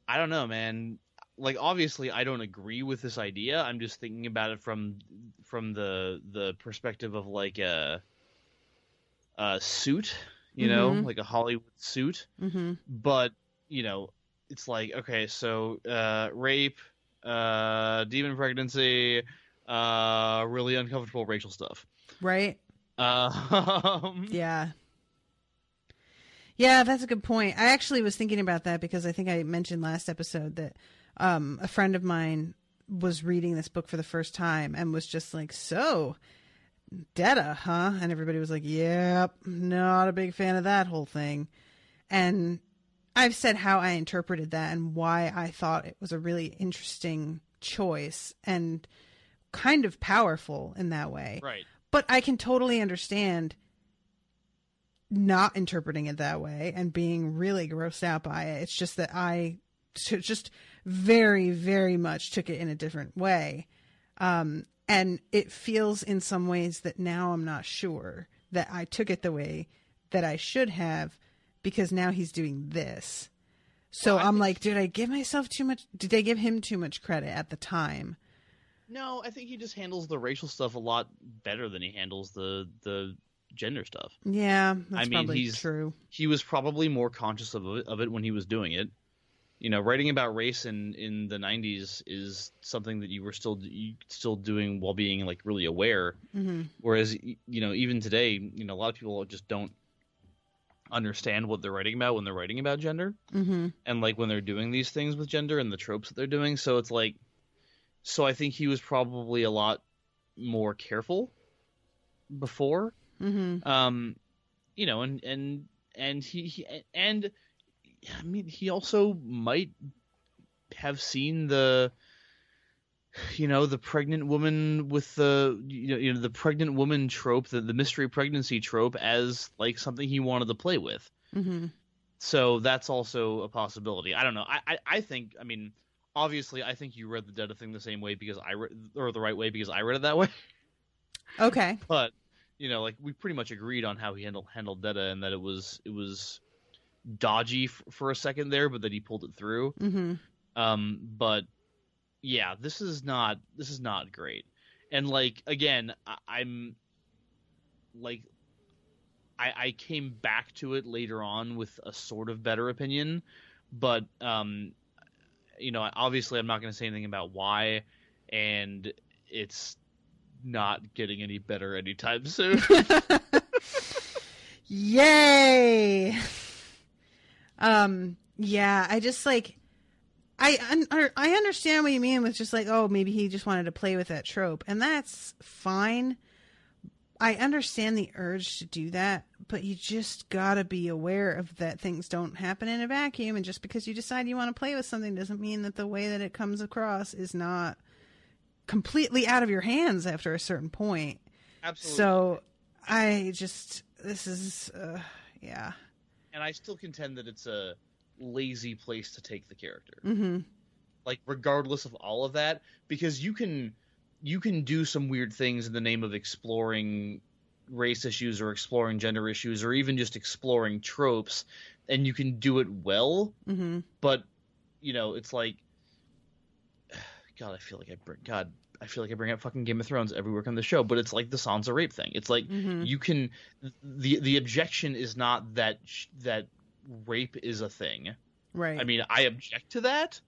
I don't know, man. Obviously, I don't agree with this idea. I'm just thinking about it from the perspective of a suit, like a Hollywood suit. Mm-hmm. But it's okay, so rape, demon pregnancy, really uncomfortable racial stuff, right? Yeah. Yeah, that's a good point. I actually was thinking about that because I think I mentioned last episode that a friend of mine was reading this book for the first time and was just like, so, Detta, huh? And everybody was like, yep, not a big fan of that whole thing. And I've said how I interpreted that and why I thought it was a really interesting choice and kind of powerful in that way. Right. But I can totally understand not interpreting it that way and being really grossed out by it. It's just that I just very, very much took it in a different way. And it feels in some ways that now I'm not sure that I took it the way that I should have, because now he's doing this. So I'm like, did I give myself too much? Did I give him too much credit at the time? No, I think he just handles the racial stuff a lot better than he handles the gender stuff. Yeah, that's probably true. He was probably more conscious of it when he was doing it. Writing about race in the 90s is something that you were still doing while being really aware. Mm-hmm. Whereas even today, a lot of people just don't understand what they're writing about when they're writing about gender, mm-hmm. and when they're doing these things with gender and the tropes that they're doing. So it's so I think he was probably a lot more careful before. Mm-hmm. He also might have seen the pregnant woman with the pregnant woman trope, the mystery pregnancy trope, as something he wanted to play with. Mm-hmm. So that's also a possibility. I don't know. I think, obviously, I think you read the Detta thing the same way or the right way because I read it that way. Okay. But we pretty much agreed on how he handled Detta, and that it was dodgy for a second there, but that he pulled it through. Mm-hmm. But yeah, this is not great. And again, I'm I came back to it later on with a sort of better opinion, but obviously I'm not going to say anything about why, and it's not getting any better anytime soon. Yay! Yeah, I just I understand what you mean with just oh, maybe he just wanted to play with that trope, and that's fine. I understand the urge to do that, but you just gotta be aware of that things don't happen in a vacuum. And just because you decide you want to play with something doesn't mean that the way that it comes across is not completely out of your hands after a certain point. Absolutely. So this is, yeah. And I still contend that it's a lazy place to take the character. Mm-hmm. Like, regardless of all of that, because you can do some weird things in the name of exploring race issues or exploring gender issues or even just exploring tropes, and you can do it well. Mm-hmm. But, it's like, God, I feel like I bring up fucking Game of Thrones every week on the show, but it's like the Sansa rape thing. It's like you can the objection is not that rape is a thing. Right. I mean, I object to that.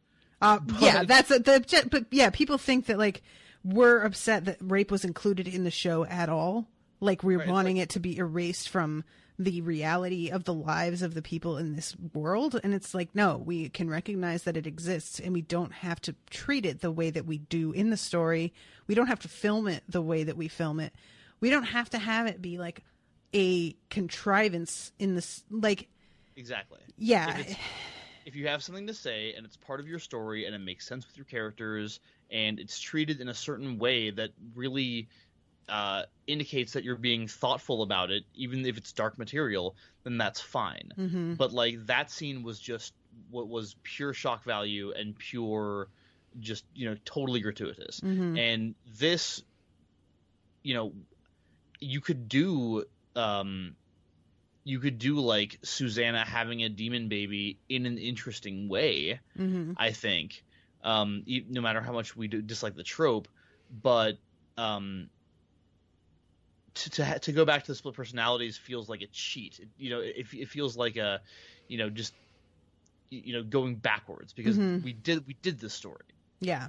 Yeah, that's but yeah, people think that like we're upset that rape was included in the show at all. Like we're wanting it to be erased from the reality of the lives of the people in this world. And it's like, no, we can recognize that it exists and we don't have to treat it the way that we do in the story. We don't have to film it the way that we film it. We don't have to have it be like a contrivance in this, like. Exactly. Yeah. If you have something to say and it's part of your story and it makes sense with your characters and it's treated in a certain way that really indicates that you're being thoughtful about it, even if it's dark material, then that's fine. Mm-hmm. But like that scene was just what was pure shock value and pure just, totally gratuitous. Mm-hmm. And this, you could do like Susanna having a demon baby in an interesting way, Mm-hmm. I think, no matter how much we dislike the trope, but to go back to the split personalities feels like a cheat. It feels like a, just, going backwards because we did this story. Yeah.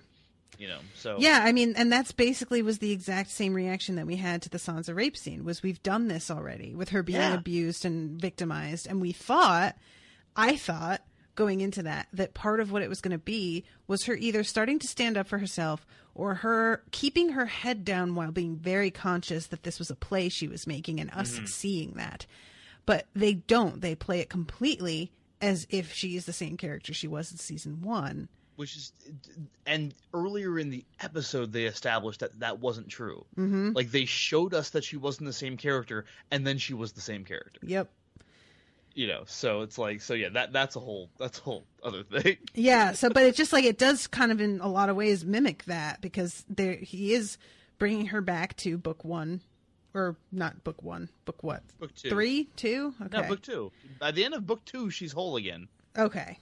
So yeah, I mean, and that's basically was the exact same reaction that we had to the Sansa rape scene. Was we've done this already with her being abused and victimized, and I thought going into that part of what it was going to be was her either starting to stand up for herself or her keeping her head down while being very conscious that this was a play she was making and us seeing that. But they don't. They play it completely as if she is the same character she was in season 1. And earlier in the episode, they established that wasn't true. Mm-hmm. Like they showed us that she wasn't the same character, and then she was the same character. Yep. So it's like, that's a whole other thing. Yeah. But it's just like it does kind of in a lot of ways mimic that because he is bringing her back to book 1, or not book 1, book what? Book 2. 3, 2. Okay. No, book 2. By the end of book 2, she's whole again. Okay.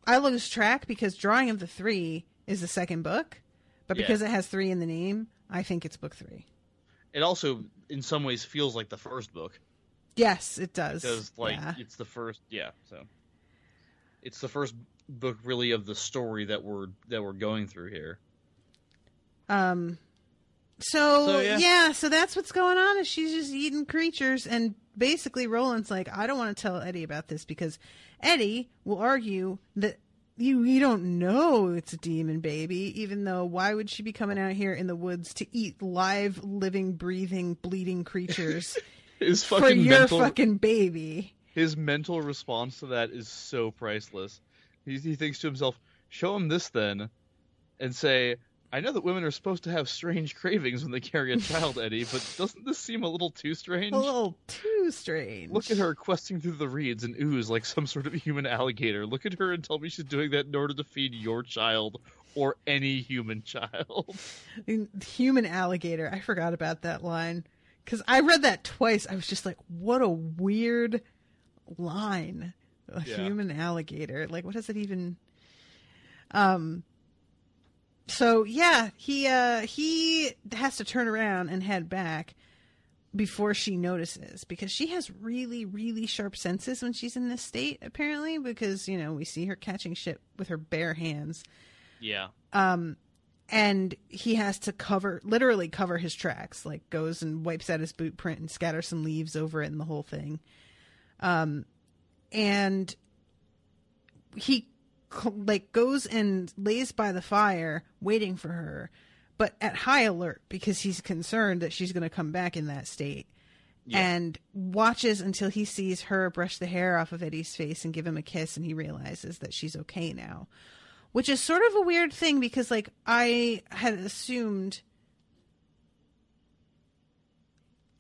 I lose track because Drawing of the Three is the second book, but because it has 3 in the name, I think it's book 3. It also, in some ways, feels like the first book. Yes, it does. Because, it's the first, so it's the first book, really, of the story that we're going through here. So that's what's going on. Is she's just eating creatures, and basically Roland's like, I don't want to tell Eddie about this because Eddie will argue that you don't know it's a demon baby, even though why would she be coming out here in the woods to eat live, living, breathing, bleeding creatures for your fucking baby? His mental response to that is so priceless. He thinks to himself, show him this then, and say, I know that women are supposed to have strange cravings when they carry a child, Eddie, but doesn't this seem a little too strange? A little too strange. Look at her questing through the reeds and ooze like some sort of human alligator. Look at her and tell me she's doing that in order to feed your child or any human child. Human alligator. I forgot about that line. Because I read that twice. I was just like, what a weird line. A human alligator. Like, what does it even... So yeah, he has to turn around and head back before she notices, because she has really, really sharp senses when she's in this state, apparently, because, we see her catching shit with her bare hands. Yeah. And he has to literally cover his tracks, like goes and wipes out his boot print and scatters some leaves over it and the whole thing. And he goes and lays by the fire waiting for her, but at high alert because he's concerned that she's going to come back in that state. Yeah. And watches until he sees her brush the hair off of Eddie's face and give him a kiss, and he realizes that she's okay now. Which is sort of a weird thing because, like, I had assumed,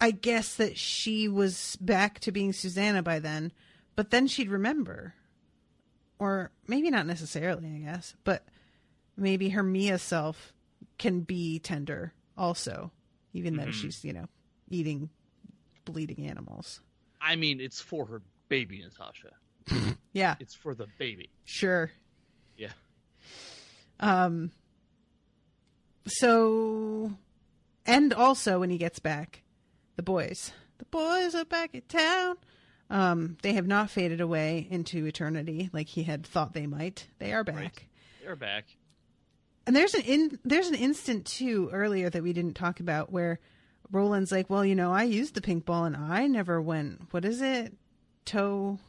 I guess, that she was back to being Susanna by then, but then she'd remember. Or maybe not necessarily, I guess, but maybe her Mia self can be tender also, even though she's, eating bleeding animals. I mean, it's for her baby, Natasha. Yeah. It's for the baby. Sure. Yeah. So, and also when he gets back, the boys are back in town. They have not faded away into eternity like he had thought they might. They are back. Right. They're back. And there's an instant too earlier that we didn't talk about where Roland's like, well, I used the pink ball and I never went, what is it? Toe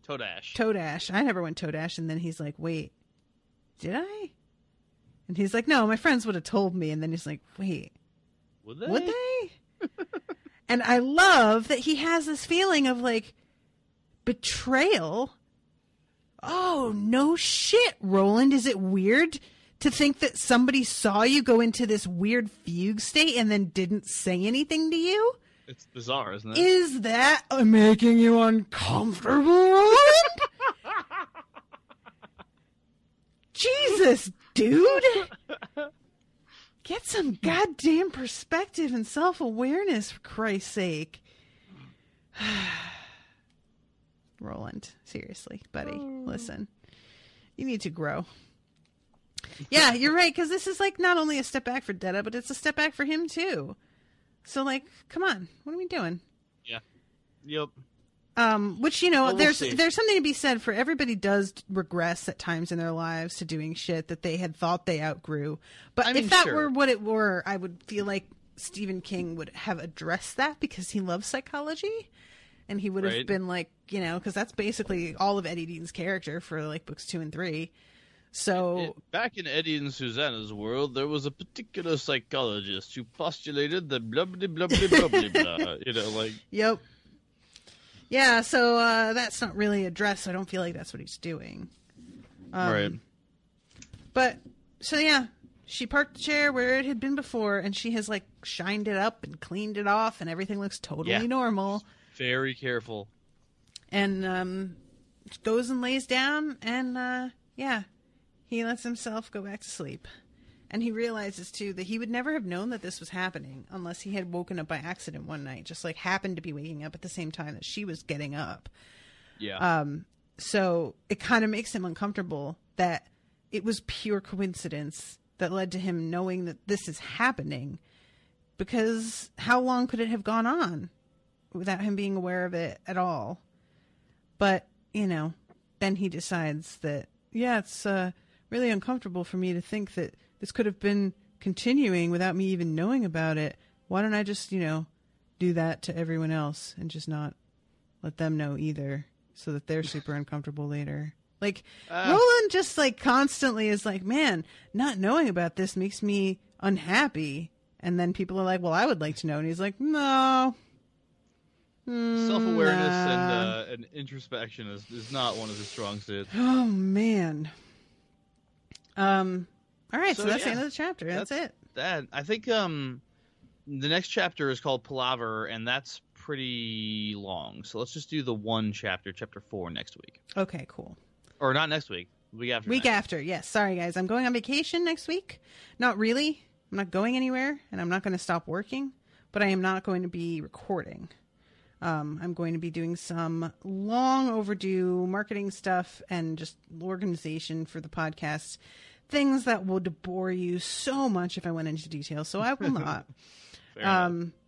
dash. I never went toe dash. And then he's like, wait, did I? And he's like, no, my friends would have told me. And then he's like, wait, would they? And I love that he has this feeling of like betrayal. Oh, no shit, Roland. Is it weird to think that somebody saw you go into this weird fugue state and then didn't say anything to you? It's bizarre, isn't it? Is that making you uncomfortable, Roland? Jesus, dude. Get some goddamn perspective and self-awareness, for Christ's sake. Roland, seriously, buddy, listen. You need to grow. Yeah, you're right, because this is like not only a step back for Detta, but it's a step back for him too. So, like, come on, what are we doing? Yeah. Yep. Which, there's something to be said for everybody does regress at times in their lives to doing shit that they had thought they outgrew. But if that were what it were, I would feel like Stephen King would have addressed that because he loves psychology. And he would have been like, because that's basically all of Eddie Dean's character for like books 2 and 3. So back in Eddie and Susanna's world, there was a particular psychologist who postulated that blah blah blah blah blah blah. Like. Yep. Yeah. So that's not really addressed. I don't feel like that's what he's doing. Right. But so yeah, she parked the chair where it had been before, and she has like shined it up and cleaned it off, and everything looks totally normal. Very careful. And goes and lays down, and he lets himself go back to sleep. And he realizes, too, that he would never have known that this was happening unless he had woken up by accident one night, just like happened to be waking up at the same time that she was getting up. Yeah. So it kind of makes him uncomfortable that it was pure coincidence that led to him knowing that this is happening. Because how long could it have gone on without him being aware of it at all? But, then he decides that, it's really uncomfortable for me to think that this could have been continuing without me even knowing about it. Why don't I just, do that to everyone else and just not let them know either so that they're super uncomfortable later? Like, Roland just, like, constantly is like, man, not knowing about this makes me unhappy. And then people are like, well, I would like to know. And he's like, no. Self-awareness and introspection is not one of his strong suits. Oh, man. All right, so that's the end of the chapter. That's it. I think the next chapter is called Palaver, and that's pretty long. So let's just do the one chapter 4, next week. Okay, cool. Or not next week. Week after. Week after, yes. Sorry, guys. I'm going on vacation next week. Not really. I'm not going anywhere, and I'm not going to stop working, but I am not going to be recording. I'm going to be doing some long overdue marketing stuff and just organization for the podcast. Things that would bore you so much if I went into detail, so I will not.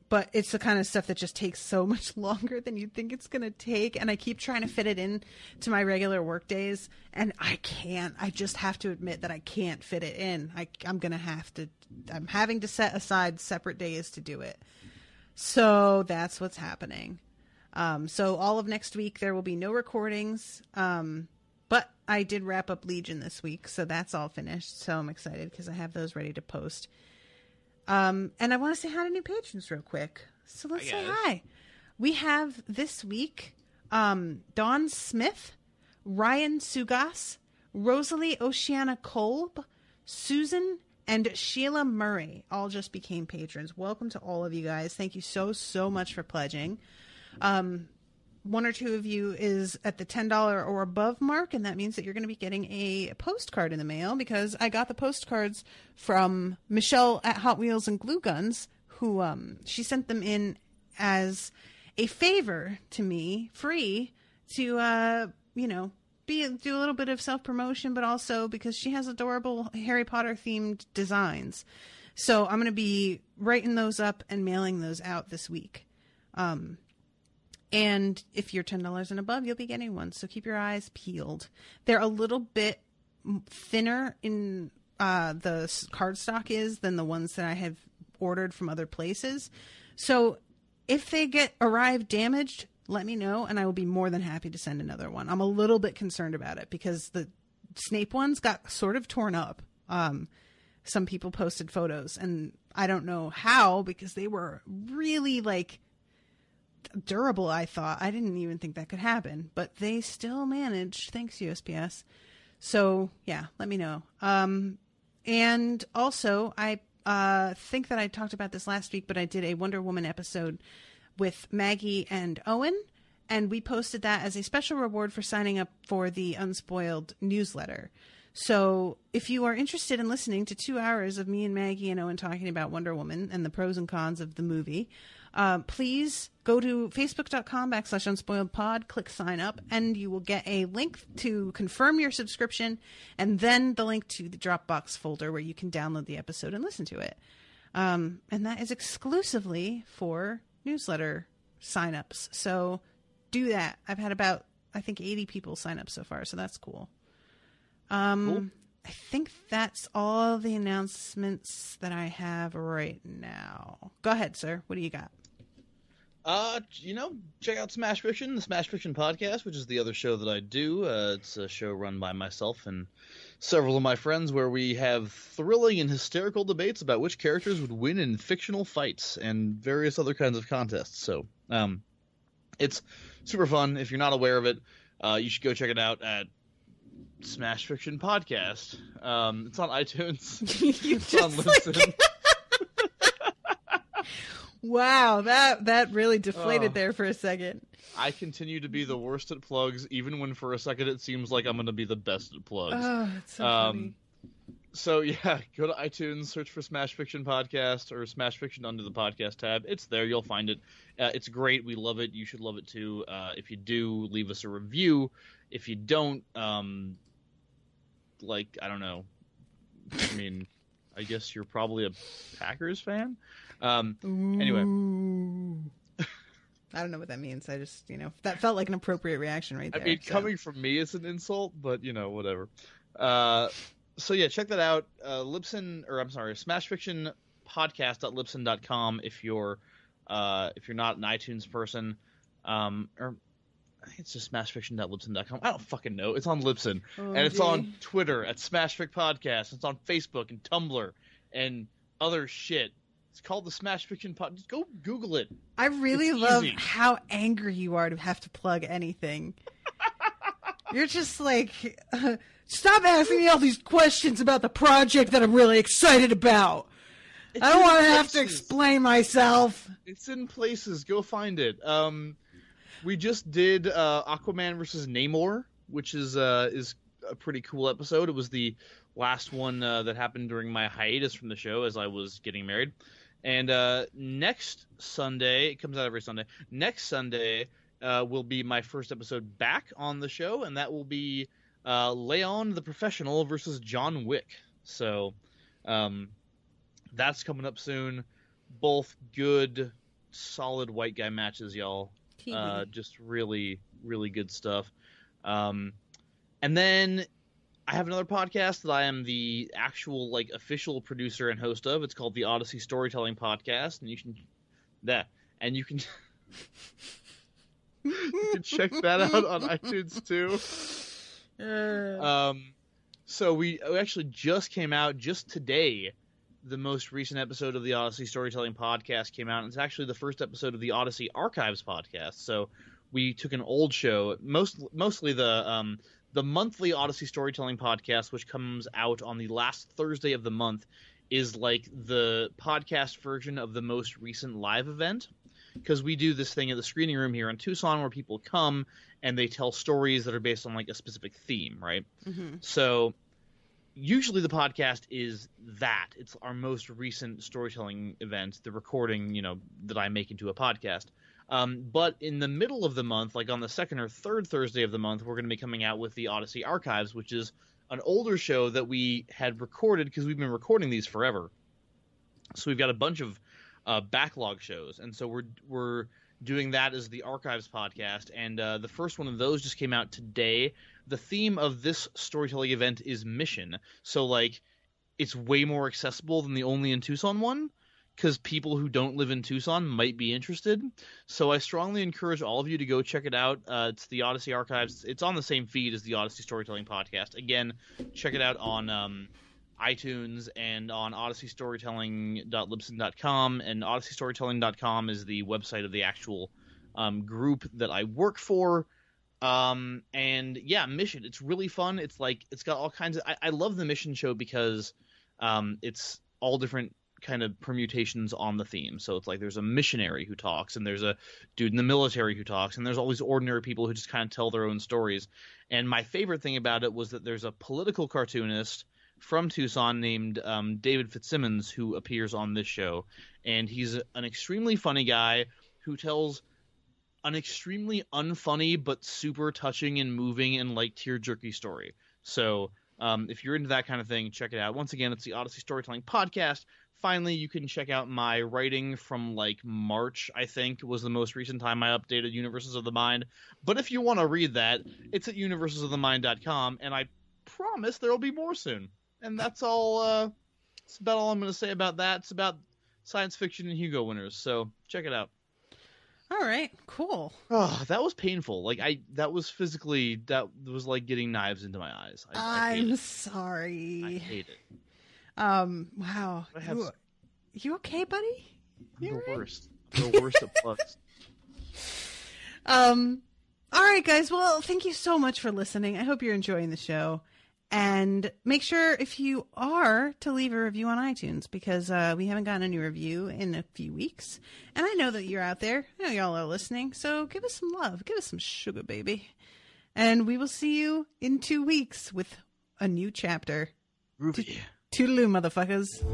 But it's the kind of stuff that just takes so much longer than you'd think it's going to take, and I keep trying to fit it in to my regular work days, and I can't. I just have to admit that I can't fit it in. I'm having to set aside separate days to do it. So that's what's happening. So all of next week there will be no recordings, but I did wrap up Legion this week, so that's all finished. So I'm excited because I have those ready to post. And I want to say hi to new patrons real quick. So let's say hi. We have this week Dawn Smith, Ryan Sugas, Rosalie Oceana Kolb, Susan, and Sheila Murray all just became patrons. Welcome to all of you guys. Thank you so, so much for pledging. One or two of you is at the $10 or above mark, and that means that you're going to be getting a postcard in the mail, because I got the postcards from Michelle at Hot Wheels and Glue Guns, who she sent them in as a favor to me, free, to, do a little bit of self-promotion, but also because she has adorable Harry Potter-themed designs. So I'm going to be writing those up and mailing those out this week. And if you're $10 and above, you'll be getting one. So keep your eyes peeled. They're a little bit thinner in the cardstock is than the ones that I have ordered from other places. So if they arrive damaged, let me know, and I will be more than happy to send another one. I'm a little bit concerned about it because the Snape ones got sort of torn up. Some people posted photos, and I don't know how, because they were really durable. I thought, I didn't even think that could happen, but they still managed. Thanks, USPS. So yeah, let me know. And also I think that I talked about this last week, but I did a Wonder Woman episode with Maggie and Owen, and we posted that as a special reward for signing up for the Unspoiled newsletter. So if you are interested in listening to 2 hours of me and Maggie and Owen talking about Wonder Woman and the pros and cons of the movie, please go to facebook.com/unspoiledpod, click sign up, and you will get a link to confirm your subscription, and then the link to the Dropbox folder where you can download the episode and listen to it. And that is exclusively for newsletter signups. So do that. I've had about, I think, 80 people sign up so far, so that's cool. Cool. I think that's all the announcements that I have right now. Go ahead, sir. What do you got? Check out Smash Fiction, the Smash Fiction podcast, which is the other show that I do. It's a show run by myself and several of my friends where we have thrilling and hysterical debates about which characters would win in fictional fights and various other kinds of contests. So, it's super fun. If you're not aware of it, you should go check it out at Smash Fiction Podcast. It's on iTunes. It's on Listen. Wow, that really deflated there for a second. I continue to be the worst at plugs, even when for a second it seems like I'm going to be the best at plugs. Oh, that's so funny. So yeah, go to iTunes, search for Smash Fiction Podcast or Smash Fiction under the podcast tab. It's there. You'll find it. It's great. We love it. You should love it too. If you do, leave us a review. If you don't, I don't know. I mean, I guess you're probably a Packers fan. Anyway. I don't know what that means. I just, that felt like an appropriate reaction right there. I mean, coming from me, it's an insult, but, whatever. So yeah, check that out. Smash Fiction Podcast.libsyn.com if you're not an iTunes person. Or I think it's just smashfiction.libsyn.com. I don't fucking know. It's on Libsyn. And it's on Twitter at SmashFic Podcast. It's on Facebook and Tumblr and other shit. It's called the Smash Fiction Pod. Just go Google it. I really love how angry you are to have to plug anything. You're just like, stop asking me all these questions about the project that I'm really excited about. I don't want to have to explain myself. It's in places. Go find it. We just did Aquaman versus Namor, which is a pretty cool episode. It was the last one that happened during my hiatus from the show as I was getting married. And next Sunday, it comes out every Sunday. Next Sunday will be my first episode back on the show, and that will be Leon the Professional versus John Wick. So that's coming up soon. Both good, solid white guy matches, y'all. Just really, really good stuff. And then I have another podcast that I am the actual official producer and host of. It's called the Odyssey Storytelling Podcast, and you can you can check that out on iTunes too. So we actually just came out just today. The most recent episode of the Odyssey Storytelling Podcast came out, and it's actually the first episode of the Odyssey Archives Podcast. So we took an old show, mostly the monthly Odyssey Storytelling Podcast, which comes out on the last Thursday of the month, is like the podcast version of the most recent live event. Because we do this thing at the screening room here in Tucson where people come and they tell stories that are based on like a specific theme, right? Mm-hmm. So usually the podcast is that. It's our most recent storytelling event, the recording, that I make into a podcast. But in the middle of the month, like on the second or third Thursday of the month, we're going to be coming out with the Odyssey Archives, which is an older show that we had recorded because we've been recording these forever. So we've got a bunch of backlog shows, and so we're doing that as the Archives podcast, and the first one of those just came out today. The theme of this storytelling event is mission, so like it's way more accessible than the Only in Tucson one, because people who don't live in Tucson might be interested. So I strongly encourage all of you to go check it out. It's the Odyssey Archives. It's on the same feed as the Odyssey Storytelling Podcast. Again, check it out on iTunes and on odysseystorytelling.libsyn.com, and odysseystorytelling.com is the website of the actual group that I work for. And yeah, Mission, it's really fun. It's got all kinds of I love the Mission show because it's all different kind of permutations on the theme. So it's like there's a missionary who talks, and there's a dude in the military who talks, and there's all these ordinary people who just kind of tell their own stories. And my favorite thing about it was that there's a political cartoonist from Tucson named David Fitzsimmons who appears on this show, and he's an extremely funny guy who tells an extremely unfunny but super touching and moving and like tear-jerky story. So if you're into that kind of thing, check it out. Once again, it's the Odyssey Storytelling Podcast. Finally, you can check out my writing from like March, I think, was the most recent time I updated Universes of the Mind. But if you want to read that, it's at universesofthemind.com, and I promise there will be more soon. And that's all. It's about all I'm going to say about that. It's about science fiction and Hugo winners. So check it out. All right, cool. Oh, that was painful. Like that was like getting knives into my eyes. I'm sorry. I hate it. Wow. You okay, buddy? The worst. The worst of plugs. All right, guys. Well, thank you so much for listening. I hope you're enjoying the show. And make sure, if you are, to leave a review on iTunes, because we haven't gotten a new review in a few weeks. And I know that you're out there. I know y'all are listening. So give us some love. Give us some sugar, baby. And we will see you in 2 weeks with a new chapter. Ruby. Toodaloo, motherfuckers.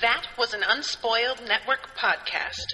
That was an Unspoiled Network podcast.